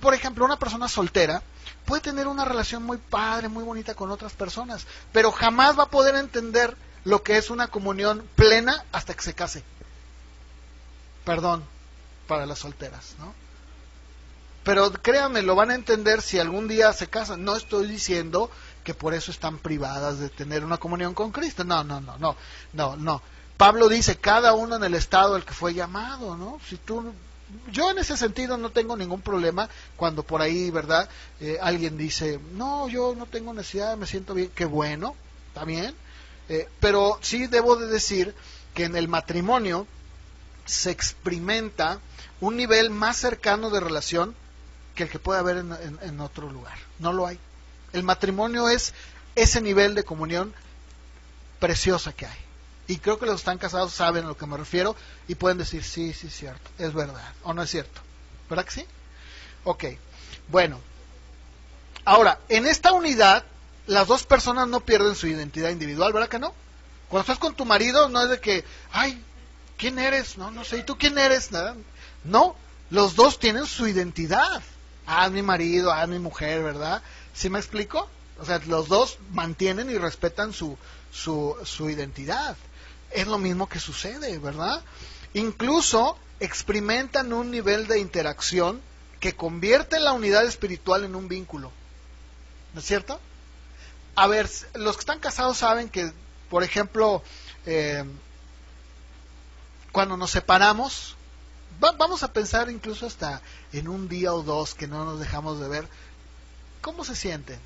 Por ejemplo, una persona soltera puede tener una relación muy padre, muy bonita con otras personas, pero jamás va a poder entender lo que es una comunión plena hasta que se case. Perdón para las solteras, ¿no? Pero créanme, lo van a entender si algún día se casan. No estoy diciendo que por eso están privadas de tener una comunión con Cristo. No. Pablo dice, cada uno en el estado al que fue llamado, ¿no? Yo en ese sentido no tengo ningún problema cuando por ahí, ¿verdad? Alguien dice, no, yo no tengo necesidad, me siento bien. Qué bueno, está bien. Pero sí debo de decir que en el matrimonio se experimenta un nivel más cercano de relación que el que puede haber en otro lugar. No lo hay. El matrimonio es ese nivel de comunión preciosa que hay. Y creo que los que están casados saben a lo que me refiero y pueden decir, sí, es cierto, es verdad, o no es cierto. ¿Verdad que sí? Ok, bueno. Ahora, en esta unidad, las dos personas no pierden su identidad individual, ¿verdad que no? Cuando estás con tu marido, no es de que, ay, ¿quién eres? No sé, ¿y tú quién eres? Nada. No, los dos tienen su identidad. Ah, mi marido, mi mujer, ¿verdad? ¿Sí me explico? O sea, los dos mantienen y respetan su identidad. Es lo mismo que sucede, ¿verdad? Incluso experimentan un nivel de interacción que convierte la unidad espiritual en un vínculo. ¿No es cierto? A ver, los que están casados saben que, por ejemplo, cuando nos separamos, vamos a pensar incluso hasta en un día o dos que no nos dejamos de ver, ¿cómo se sienten?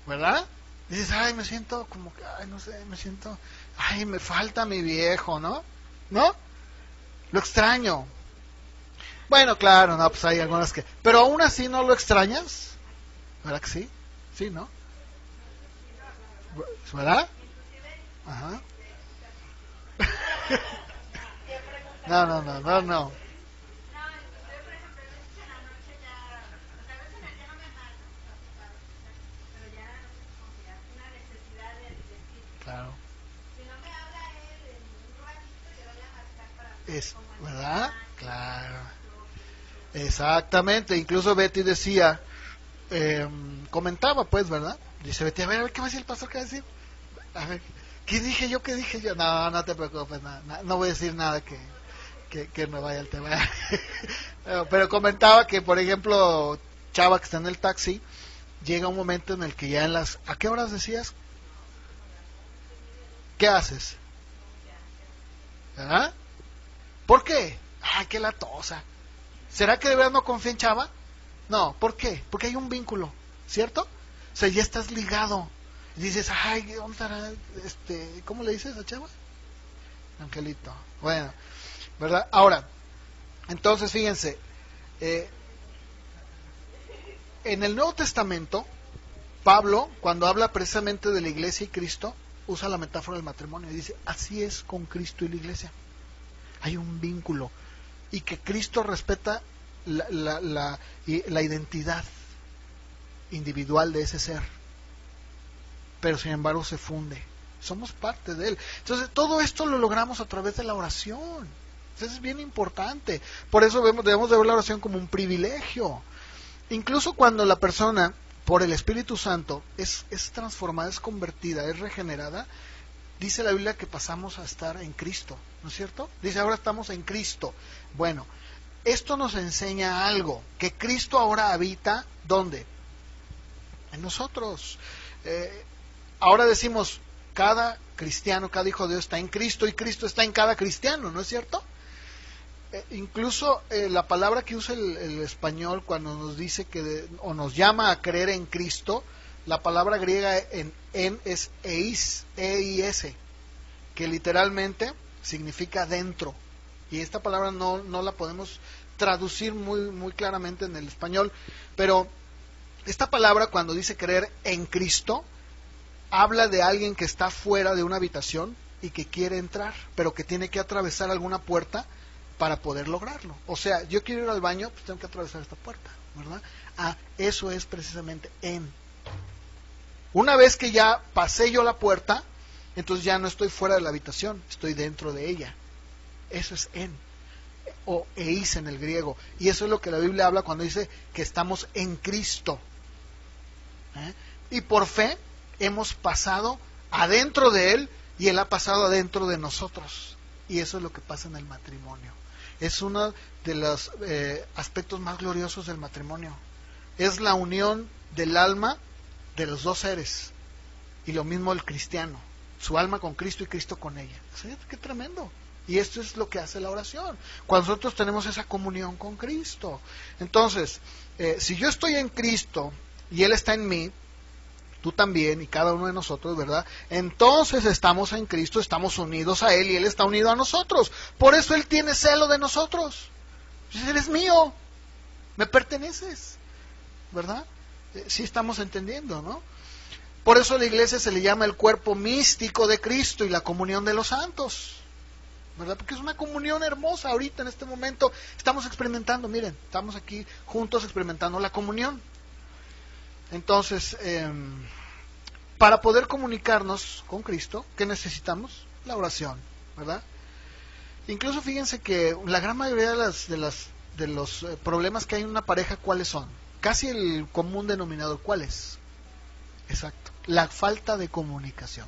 ¿Verdad? Dices, ay, me siento como que, ay, no sé, me siento, ay, me falta mi viejo, ¿no? ¿No? Lo extraño. Bueno, claro, no, pues hay algunas que, pero aún así no lo extrañas, ¿verdad que sí? Sí, ¿no? ¿Verdad? Ajá. No. Claro. Es, ¿verdad? Claro. Exactamente. Incluso Betty decía, comentaba, pues, ¿verdad? Dice Betty, a ver, ¿qué va a decir el pastor? ¿Qué va a decir? A ver, ¿qué dije yo? ¿Qué dije yo? No te preocupes, no voy a decir nada que me vaya el tema. Pero comentaba que, por ejemplo, Chava, que está en el taxi, llega un momento en el que ya ¿a qué horas decías? ¿Qué haces? ¿Ah? ¿Por qué? Ay, qué latosa. ¿Será que de verdad no confía en Chava? No, ¿por qué? Porque hay un vínculo, ¿cierto? O sea, ya estás ligado. Y dices, ay, ¿dónde estará? ¿Cómo le dices a Chava? Angelito. Bueno, ¿verdad? Ahora, entonces fíjense, en el Nuevo Testamento, Pablo, cuando habla precisamente de la iglesia y Cristo, usa la metáfora del matrimonio y dice, así es con Cristo y la iglesia. Hay un vínculo y que Cristo respeta la identidad individual de ese ser, pero sin embargo se funde. Somos parte de él. Entonces todo esto lo logramos a través de la oración. Entonces es bien importante. Por eso debemos de ver la oración como un privilegio. Incluso cuando la persona, por el Espíritu Santo, es transformada, es convertida, es regenerada, dice la Biblia que pasamos a estar en Cristo, ¿no es cierto? Dice, ahora estamos en Cristo. Bueno, esto nos enseña algo, que Cristo ahora habita, ¿dónde? En nosotros. Ahora decimos, cada cristiano, cada hijo de Dios está en Cristo y Cristo está en cada cristiano, ¿no es cierto? Incluso la palabra que usa el español cuando nos dice o nos llama a creer en Cristo, la palabra griega en es eis, E-I-S, que literalmente significa dentro. Y esta palabra no la podemos traducir muy claramente en el español, pero esta palabra cuando dice creer en Cristo, habla de alguien que está fuera de una habitación y que quiere entrar, pero que tiene que atravesar alguna puerta para poder lograrlo. O sea, yo quiero ir al baño, pues tengo que atravesar esta puerta, ¿verdad? Eso es precisamente en. Una vez que ya pasé yo la puerta, entonces ya no estoy fuera de la habitación, estoy dentro de ella. Eso es en, o eis en el griego. Y eso es lo que la Biblia habla cuando dice que estamos en Cristo. Y por fe hemos pasado adentro de Él y Él ha pasado adentro de nosotros. Y eso es lo que pasa en el matrimonio. Es uno de los aspectos más gloriosos del matrimonio. Es la unión del alma de los dos seres. Y lo mismo el cristiano. Su alma con Cristo y Cristo con ella. ¡Qué tremendo! Y esto es lo que hace la oración. Cuando nosotros tenemos esa comunión con Cristo. Entonces, si yo estoy en Cristo y Él está en mí, tú también y cada uno de nosotros, ¿verdad? Entonces estamos en Cristo, estamos unidos a Él y Él está unido a nosotros. Por eso Él tiene celo de nosotros. Dice, eres mío, me perteneces, ¿verdad? Sí estamos entendiendo, ¿no? Por eso a la iglesia se le llama el cuerpo místico de Cristo y la comunión de los santos, ¿verdad? Porque es una comunión hermosa. Ahorita en este momento estamos experimentando, miren, estamos aquí juntos experimentando la comunión. Entonces, para poder comunicarnos con Cristo, ¿qué necesitamos? La oración, ¿verdad? Incluso fíjense que la gran mayoría de los problemas que hay en una pareja, ¿cuáles son? Casi el común denominador, ¿cuál es? Exacto, la falta de comunicación,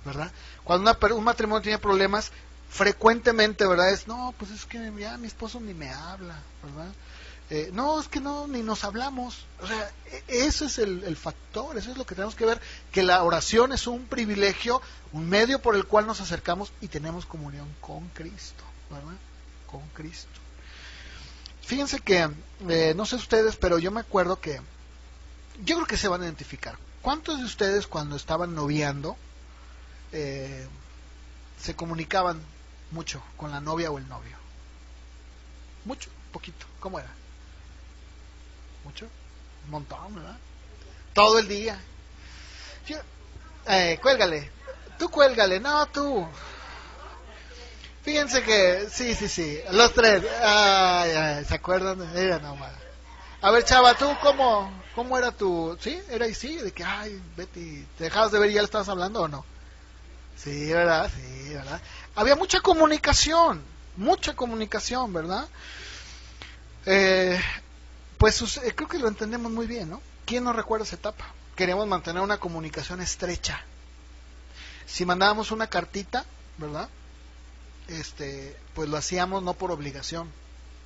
¿verdad? Cuando un matrimonio tiene problemas, frecuentemente, ¿verdad? No, pues es que ya mi esposo ni me habla, ¿verdad? No, es que no, ni nos hablamos. O sea, ese es el factor, eso es lo que tenemos que ver, que la oración es un privilegio, un medio por el cual nos acercamos y tenemos comunión con Cristo, ¿verdad? Con Cristo. Fíjense que, no sé ustedes, pero yo me acuerdo que, yo creo que se van a identificar. ¿Cuántos de ustedes cuando estaban noviando se comunicaban mucho con la novia o el novio? ¿Mucho? ¿Poquito? ¿Cómo era? ¿Mucho? Un montón, ¿verdad? Todo el día. Cuélgale. Tú cuélgale. No, tú. Fíjense que, sí. Los tres. Ay, ¿se acuerdan? Mira nomás. A ver, chava, ¿tú cómo era tu...? ¿Sí? ¿Era y sí? De que, ay, Betty, ¿te dejabas de ver y ya le estabas hablando o no? Sí, ¿verdad? Sí, ¿verdad? Había mucha comunicación, ¿verdad? Pues creo que lo entendemos muy bien, ¿no? ¿Quién nos recuerda esa etapa? Queríamos mantener una comunicación estrecha. Si mandábamos una cartita, ¿verdad? Pues lo hacíamos no por obligación.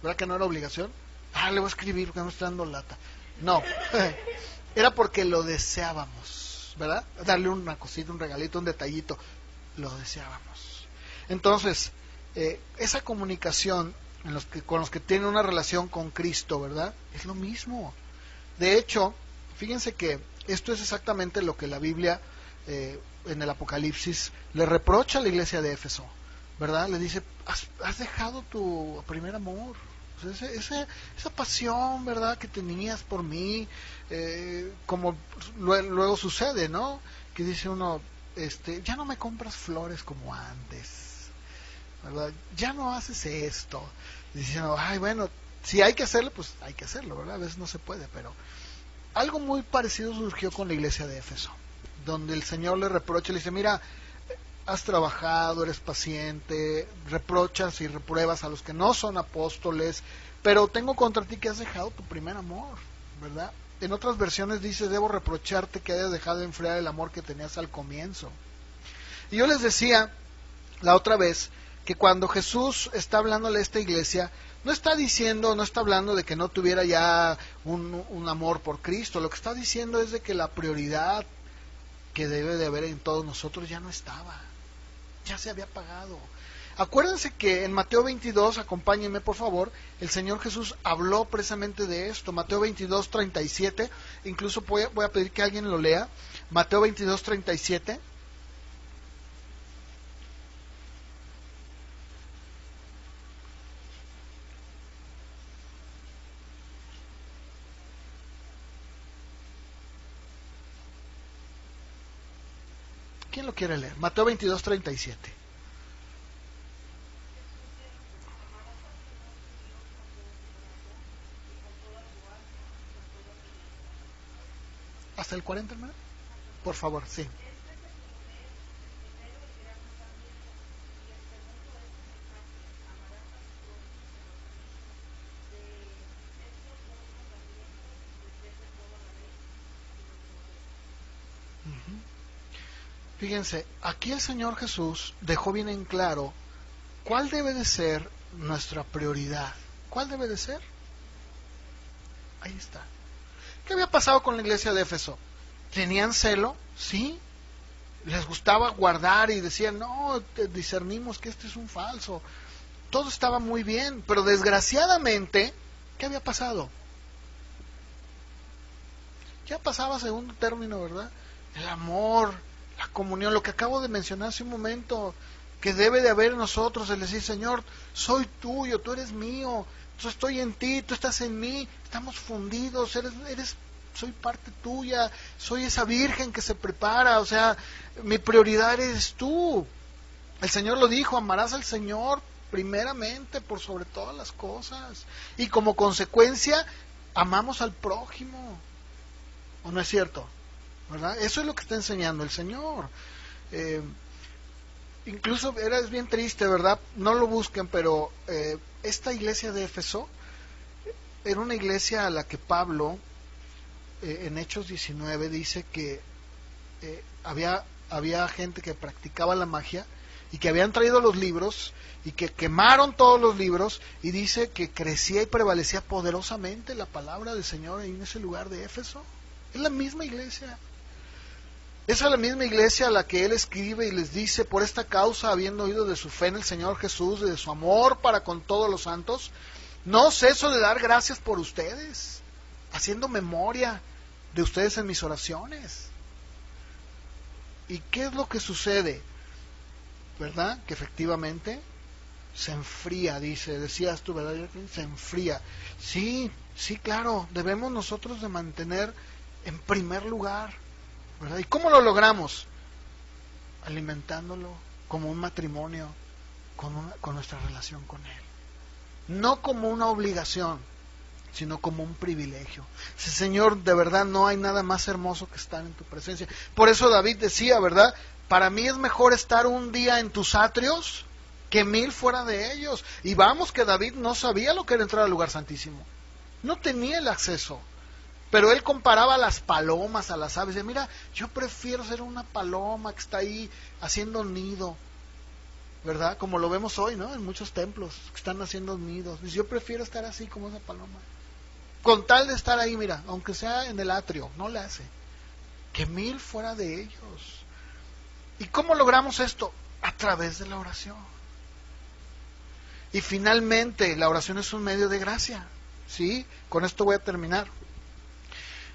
¿Verdad que no era obligación? Le voy a escribir porque me está dando lata. No, era porque lo deseábamos, ¿verdad? Darle una cosita, un regalito, un detallito. Lo deseábamos. Entonces, esa comunicación con los que tienen una relación con Cristo, ¿verdad? Es lo mismo. De hecho, fíjense que esto es exactamente lo que la Biblia en el Apocalipsis le reprocha a la iglesia de Éfeso, ¿verdad? Le dice, has dejado tu primer amor. O sea, esa pasión, ¿verdad?, que tenías por mí, como luego sucede, ¿no? Que dice uno, ya no me compras flores como antes, ¿verdad? Ya no haces esto. Dice uno, ay, bueno, si hay que hacerlo, pues hay que hacerlo, ¿verdad? A veces no se puede, pero algo muy parecido surgió con la iglesia de Éfeso, donde el Señor le reprocha, le dice, mira, has trabajado, eres paciente, reprochas y repruebas a los que no son apóstoles, pero tengo contra ti que has dejado tu primer amor, ¿verdad? En otras versiones dice, debo reprocharte que hayas dejado de enfriar el amor que tenías al comienzo. Y yo les decía la otra vez que cuando Jesús está hablándole a esta iglesia, no está hablando de que no tuviera ya un amor por Cristo, lo que está diciendo es de que la prioridad que debe de haber en todos nosotros ya no estaba, ya se había apagado. Acuérdense que en Mateo 22, acompáñenme por favor, el Señor Jesús habló precisamente de esto. Mateo 22, 37, incluso voy a pedir que alguien lo lea. Mateo 22, 37. ¿Quién lo quiere leer? Mateo 22, 37. hasta el 40, hermano. Por favor, sí. Fíjense, aquí el Señor Jesús dejó bien en claro cuál debe de ser nuestra prioridad. ¿Cuál debe de ser? Ahí está. ¿Qué había pasado con la iglesia de Éfeso? ¿Tenían celo? Sí. Les gustaba guardar y decían, no, discernimos que este es un falso. Todo estaba muy bien, pero desgraciadamente, ¿qué había pasado? Ya pasaba a segundo término, ¿verdad? El amor, la comunión, lo que acabo de mencionar hace un momento, que debe de haber en nosotros, el decir, Señor, soy tuyo, tú eres mío, yo estoy en ti, tú estás en mí, estamos fundidos, soy parte tuya, soy esa virgen que se prepara, o sea, mi prioridad eres tú. El Señor lo dijo, amarás al Señor primeramente por sobre todas las cosas, y como consecuencia, amamos al prójimo. ¿O no es cierto? ¿Verdad? Eso es lo que está enseñando el Señor. Incluso es bien triste, ¿verdad? No lo busquen, pero esta iglesia de Éfeso era una iglesia a la que Pablo, en Hechos 19, dice que había gente que practicaba la magia y que habían traído los libros y que quemaron todos los libros, y dice que crecía y prevalecía poderosamente la palabra del Señor ahí en ese lugar de Éfeso. Es la misma iglesia. Esa es la misma iglesia a la que él escribe y les dice, por esta causa, habiendo oído de su fe en el Señor Jesús y de su amor para con todos los santos, no ceso de dar gracias por ustedes, haciendo memoria de ustedes en mis oraciones. ¿Y qué es lo que sucede? ¿Verdad? Que efectivamente se enfría, decías tú, ¿verdad? Se enfría. Sí, claro, debemos nosotros de mantener en primer lugar, ¿verdad? ¿Y cómo lo logramos? Alimentándolo como un matrimonio, con nuestra relación con Él. No como una obligación, sino como un privilegio. Sí, Señor, de verdad no hay nada más hermoso que estar en tu presencia. Por eso David decía, ¿verdad? Para mí es mejor estar un día en tus atrios que 1000 fuera de ellos. Y vamos, que David no sabía lo que era entrar al lugar santísimo. No tenía el acceso. Pero él comparaba a las palomas, a las aves. Dice, mira, yo prefiero ser una paloma que está ahí haciendo nido, ¿verdad? Como lo vemos hoy, ¿no? En muchos templos que están haciendo nidos. Dice, yo prefiero estar así como esa paloma. Con tal de estar ahí, mira, aunque sea en el atrio, no le hace. Que 1000 fuera de ellos. ¿Y cómo logramos esto? A través de la oración. Y finalmente, la oración es un medio de gracia. ¿Sí? Con esto voy a terminar.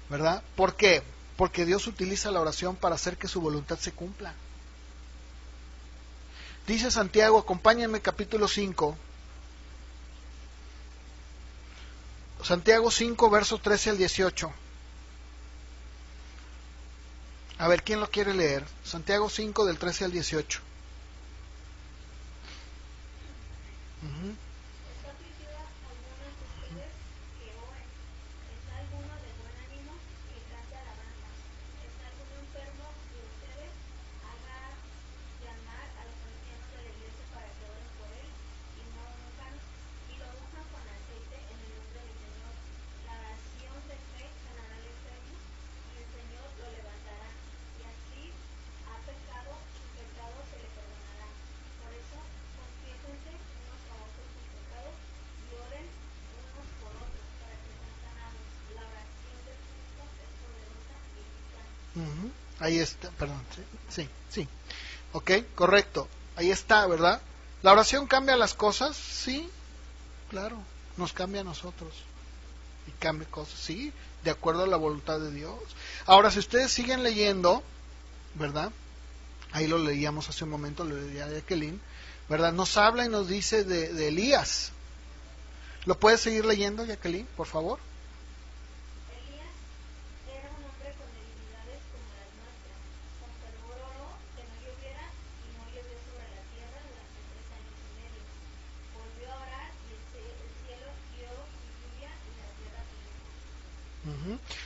¿Verdad? ¿Por qué? Porque Dios utiliza la oración para hacer que su voluntad se cumpla. Dice Santiago, acompáñenme, capítulo 5. Santiago 5, versos 13 al 18. A ver, ¿quién lo quiere leer? Santiago 5, del 13 al 18. Uh-huh. Uh-huh. Ahí está, perdón, sí. Ok, correcto. Ahí está, ¿verdad? ¿La oración cambia las cosas? Sí, claro, nos cambia a nosotros. Y cambia cosas, sí, de acuerdo a la voluntad de Dios. Ahora, si ustedes siguen leyendo, ¿verdad? Ahí lo leíamos hace un momento, lo leía Jacqueline, ¿verdad? Nos habla y nos dice de Elías. ¿Lo puedes seguir leyendo, Jacqueline, por favor?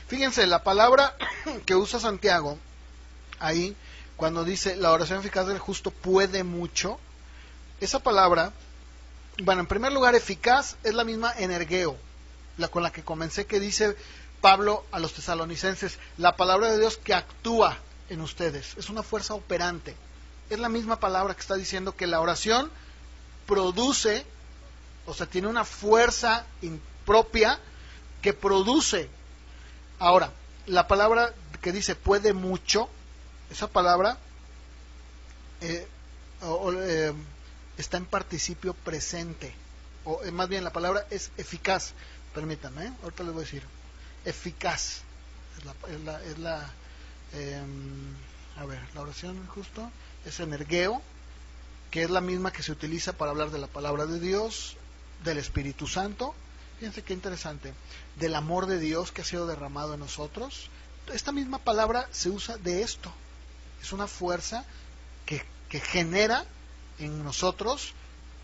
Fíjense, la palabra que usa Santiago ahí, cuando dice la oración eficaz del justo puede mucho, esa palabra, bueno, en primer lugar, eficaz es la misma energeo, la con la que comencé, que dice Pablo a los tesalonicenses, la palabra de Dios que actúa en ustedes, es una fuerza operante. Es la misma palabra que está diciendo que la oración produce, o sea, tiene una fuerza propia que produce. Ahora, la palabra que dice puede mucho, esa palabra está en participio presente, o más bien la palabra es eficaz. Permítanme, ahorita les voy a decir. Eficaz la oración justo es energeo, que es la misma que se utiliza para hablar de la palabra de Dios, del Espíritu Santo. Fíjense qué interesante, del amor de Dios que ha sido derramado en nosotros. Esta misma palabra se usa de esto. Es una fuerza que genera en nosotros,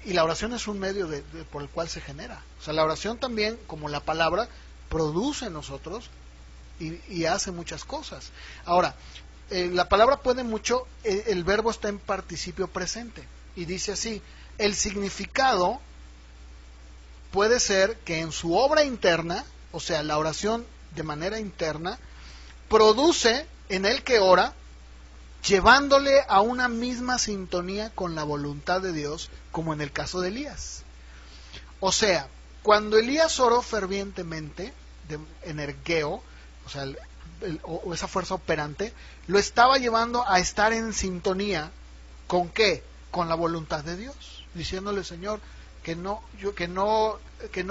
y la oración es un medio por el cual se genera. O sea, la oración también, como la palabra, produce en nosotros y hace muchas cosas. Ahora, la palabra puede mucho, el verbo está en participio presente, y dice así, el significado puede ser que en su obra interna, o sea, la oración de manera interna, produce en el que ora, llevándole a una misma sintonía con la voluntad de Dios, como en el caso de Elías. O sea, cuando Elías oró fervientemente, de energeo, o sea, o esa fuerza operante, lo estaba llevando a estar en sintonía ¿con qué? Con la voluntad de Dios, diciéndole, Señor, que no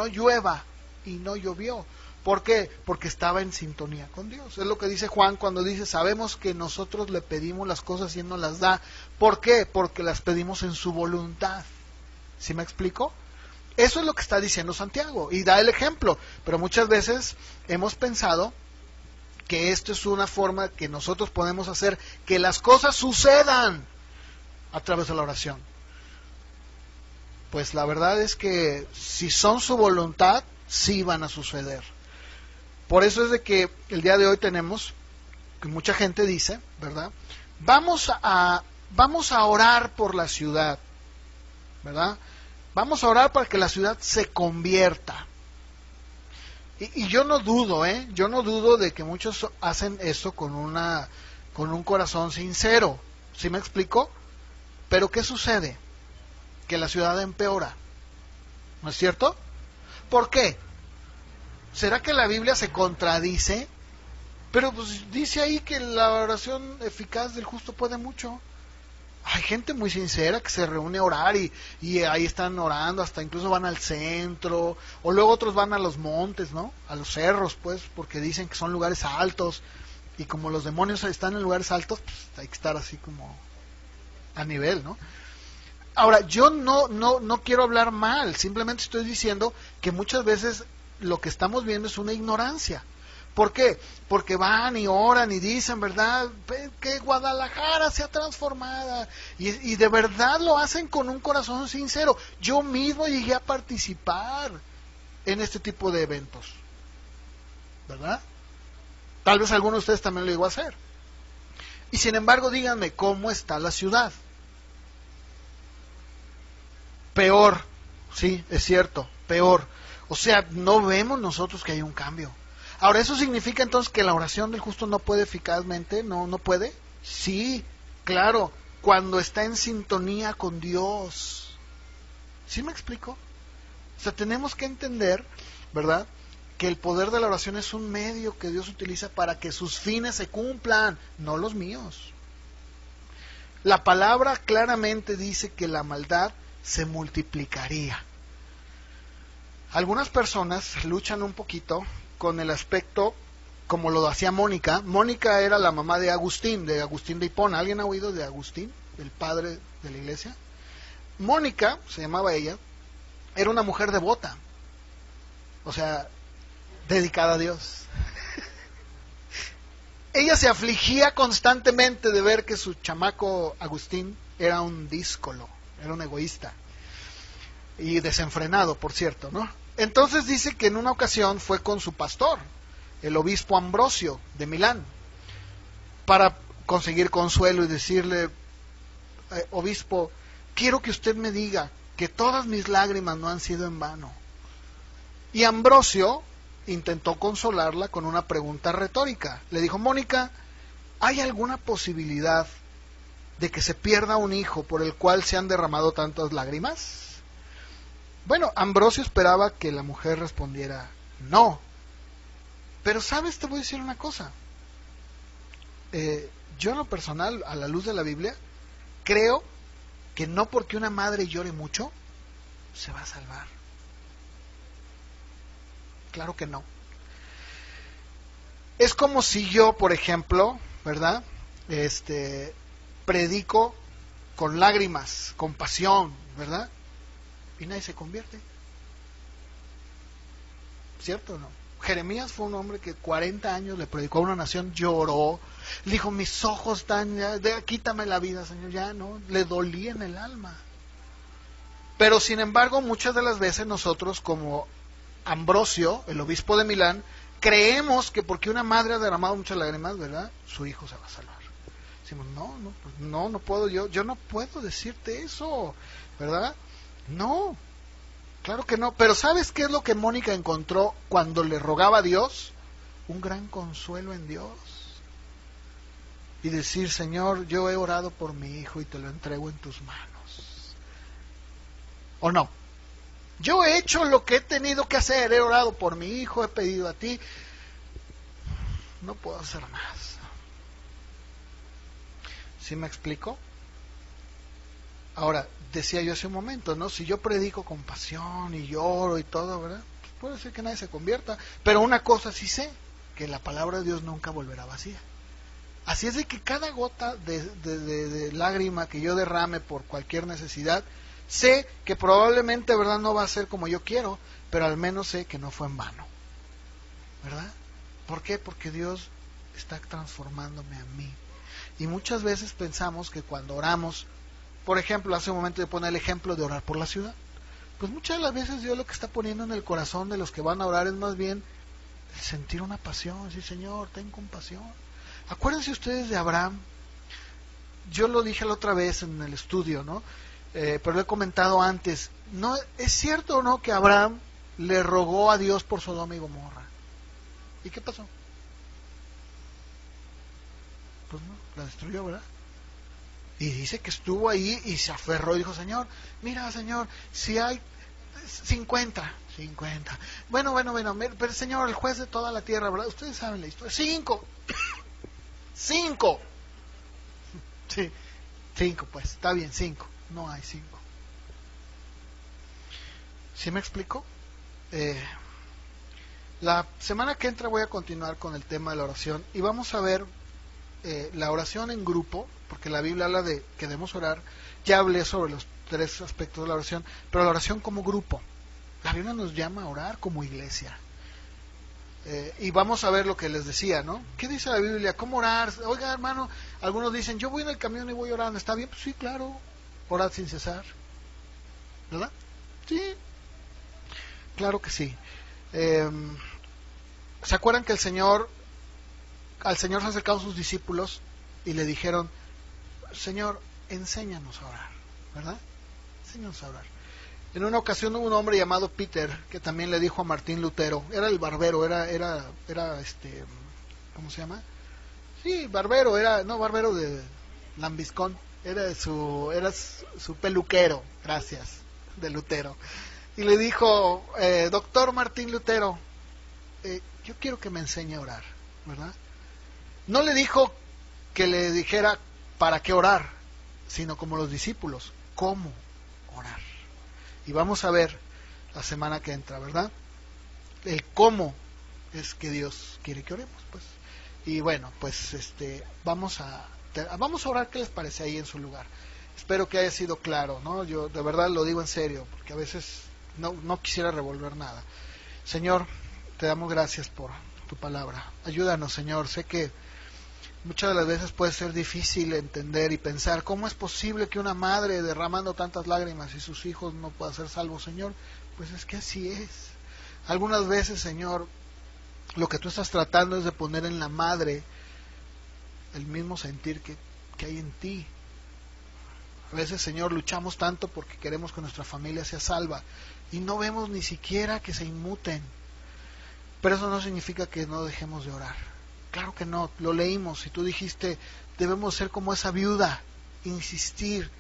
llueva, y no llovió. ¿Por qué? Porque estaba en sintonía con Dios. Es lo que dice Juan cuando dice, sabemos que nosotros le pedimos las cosas y Él nos las da. ¿Por qué? Porque las pedimos en su voluntad. ¿Sí me explico? Eso es lo que está diciendo Santiago, y da el ejemplo. Pero muchas veces hemos pensado que esto es una forma que nosotros podemos hacer que las cosas sucedan a través de la oración. Pues la verdad es que si son su voluntad, sí van a suceder. Por eso es de que el día de hoy tenemos, que mucha gente dice, ¿verdad? Vamos a orar por la ciudad, ¿verdad? Vamos a orar para que la ciudad se convierta. Y yo no dudo, yo no dudo de que muchos hacen eso con un corazón sincero. ¿Sí me explico? Pero ¿qué sucede? Que la ciudad empeora, ¿no es cierto? ¿Por qué? ¿Será que la Biblia se contradice? Pero pues dice ahí que la oración eficaz del justo puede mucho. Hay gente muy sincera que se reúne a orar y ahí están orando, hasta incluso van al centro, o luego otros van a los montes, ¿no? A los cerros, pues, porque dicen que son lugares altos, y como los demonios están en lugares altos, pues hay que estar así como a nivel, ¿no? Ahora, yo no quiero hablar mal, simplemente estoy diciendo que muchas veces lo que estamos viendo es una ignorancia. ¿Por qué? Porque van y oran y dicen, ¿verdad?, que Guadalajara sea transformada, y de verdad lo hacen con un corazón sincero. Yo mismo llegué a participar en este tipo de eventos, ¿verdad? Tal vez alguno de ustedes también lo llegó a hacer. Y sin embargo, díganme, ¿cómo está la ciudad? Peor, sí, es cierto, peor. O sea, no vemos nosotros que hay un cambio. Ahora, ¿eso significa entonces que la oración del justo no puede eficazmente? ¿No puede? Sí, claro, cuando está en sintonía con Dios. ¿Sí me explico? O sea, tenemos que entender, ¿verdad?, que el poder de la oración es un medio que Dios utiliza para que sus fines se cumplan, no los míos. La palabra claramente dice que la maldad se multiplicaría. Algunas personas luchan un poquito con el aspecto como lo hacía Mónica. Mónica era la mamá de Agustín de Hipona. ¿Alguien ha oído de Agustín, el padre de la iglesia? Mónica, se llamaba ella, era una mujer devota, o sea, dedicada a Dios. Ella se afligía constantemente de ver que su chamaco Agustín era un díscolo, era un egoísta y desenfrenado, por cierto, ¿no? Entonces dice que en una ocasión fue con su pastor, el obispo Ambrosio de Milán, para conseguir consuelo y decirle, obispo, quiero que usted me diga que todas mis lágrimas no han sido en vano. Y Ambrosio intentó consolarla con una pregunta retórica. Le dijo, Mónica, ¿hay alguna posibilidad de que se pierda un hijo por el cual se han derramado tantas lágrimas? Bueno, Ambrosio esperaba que la mujer respondiera, no. Pero sabes, te voy a decir una cosa. Yo en lo personal, a la luz de la Biblia, creo que no porque una madre llore mucho, se va a salvar. Claro que no. Es como si yo, por ejemplo, ¿verdad? Predico con lágrimas, con pasión, ¿verdad? Y nadie se convierte. ¿Cierto o no? Jeremías fue un hombre que 40 años le predicó a una nación, lloró, le dijo, mis ojos están, quítame la vida, Señor, ya no, le dolía en el alma. Pero sin embargo, muchas de las veces nosotros, como Ambrosio, el obispo de Milán, creemos que porque una madre ha derramado muchas lágrimas, ¿verdad?, su hijo se va a salvar. Decimos, no puedo, yo no puedo decirte eso, ¿verdad? No, claro que no. Pero ¿sabes qué es lo que Mónica encontró cuando le rogaba a Dios? Un gran consuelo en Dios. Y decir, Señor, yo he orado por mi hijo y te lo entrego en tus manos. ¿O no? Yo he hecho lo que he tenido que hacer, he orado por mi hijo, he pedido a ti. No puedo hacer más. ¿Sí me explico? Ahora, decía yo hace un momento, ¿no? Si yo predico con pasión y lloro y todo, ¿verdad? Pues puede ser que nadie se convierta. Pero una cosa sí sé, que la palabra de Dios nunca volverá vacía. Así es de que cada gota de lágrima que yo derrame por cualquier necesidad, sé que probablemente, ¿verdad?, no va a ser como yo quiero, pero al menos sé que no fue en vano, ¿verdad? ¿Por qué? Porque Dios está transformándome a mí. Y muchas veces pensamos que cuando oramos, por ejemplo, hace un momento yo ponía el ejemplo de orar por la ciudad, pues muchas de las veces Dios lo que está poniendo en el corazón de los que van a orar es más bien el sentir una pasión, decir, Señor, ten compasión. Acuérdense ustedes de Abraham. Yo lo dije la otra vez en el estudio, ¿no? Pero lo he comentado antes. ¿No es cierto o no que Abraham le rogó a Dios por Sodoma y Gomorra? ¿Y qué pasó? Pues no, la destruyó, ¿verdad? Y dice que estuvo ahí y se aferró y dijo, Señor, mira, Señor, si hay 50. Bueno, pero Señor, el juez de toda la tierra, ¿verdad? Ustedes saben la historia. 5. Sí, 5, pues, está bien, 5. No hay 5. ¿Sí me explico? La semana que entra voy a continuar con el tema de la oración y vamos a ver la oración en grupo, porque la Biblia habla de que debemos orar. Ya hablé sobre los 3 aspectos de la oración, pero la oración como grupo. La Biblia nos llama a orar como iglesia. Y vamos a ver lo que les decía, ¿no? ¿Qué dice la Biblia? ¿Cómo orar? Oiga, hermano, algunos dicen, yo voy en el camión y voy orando. ¿Está bien? Pues sí, claro. Orad sin cesar. ¿Verdad? Sí. Claro que sí. ¿Se acuerdan que al Señor se acercaron sus discípulos y le dijeron, Señor, enséñanos a orar, ¿verdad? Enséñanos a orar. En una ocasión hubo un hombre llamado Peter que también le dijo a Martín Lutero, era el barbero, era ¿cómo se llama? Sí, barbero, barbero de Lambiscón, era su peluquero, gracias, de Lutero. Y le dijo, doctor Martín Lutero, yo quiero que me enseñe a orar, ¿verdad? No le dijo que le dijera para qué orar, sino como los discípulos, cómo orar. Y vamos a ver la semana que entra, ¿verdad? El cómo es que Dios quiere que oremos, pues. Y bueno, pues vamos a orar. ¿Qué les parece ahí en su lugar? Espero que haya sido claro, ¿no? Yo de verdad lo digo en serio, porque a veces no quisiera revolver nada. Señor, te damos gracias por tu palabra. Ayúdanos, Señor. Sé que muchas de las veces puede ser difícil entender y pensar cómo es posible que una madre derramando tantas lágrimas y sus hijos no puedan ser salvos, Señor. Pues es que así es. Algunas veces, Señor, lo que tú estás tratando es de poner en la madre el mismo sentir que hay en ti. A veces, Señor, luchamos tanto porque queremos que nuestra familia sea salva y no vemos ni siquiera que se inmuten. Pero eso no significa que no dejemos de orar. Claro que no, lo leímos y tú dijiste, debemos ser como esa viuda, insistir,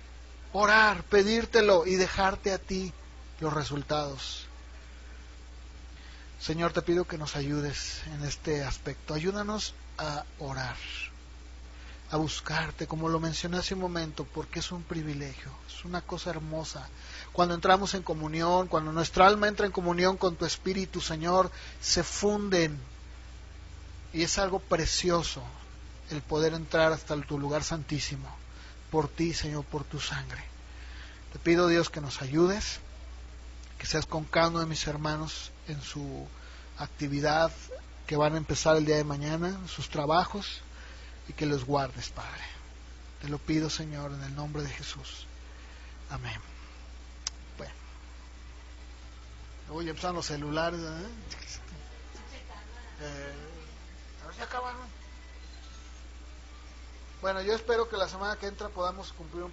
orar, pedírtelo y dejarte a ti los resultados. Señor, te pido que nos ayudes en este aspecto. Ayúdanos a orar, a buscarte, como lo mencioné hace un momento, porque es un privilegio, es una cosa hermosa. Cuando entramos en comunión, cuando nuestra alma entra en comunión con tu Espíritu, Señor, se funden y es algo precioso el poder entrar hasta tu lugar santísimo, por ti, Señor, por tu sangre. Te pido, Dios, que nos ayudes, que seas con cada uno de mis hermanos en su actividad que van a empezar el día de mañana, sus trabajos, y que los guardes, Padre. Te lo pido, Señor, en el nombre de Jesús. Amén. Bueno, luego ya empezaron los celulares, a ver si acabaron. Bueno, yo espero que la semana que entra podamos cumplir un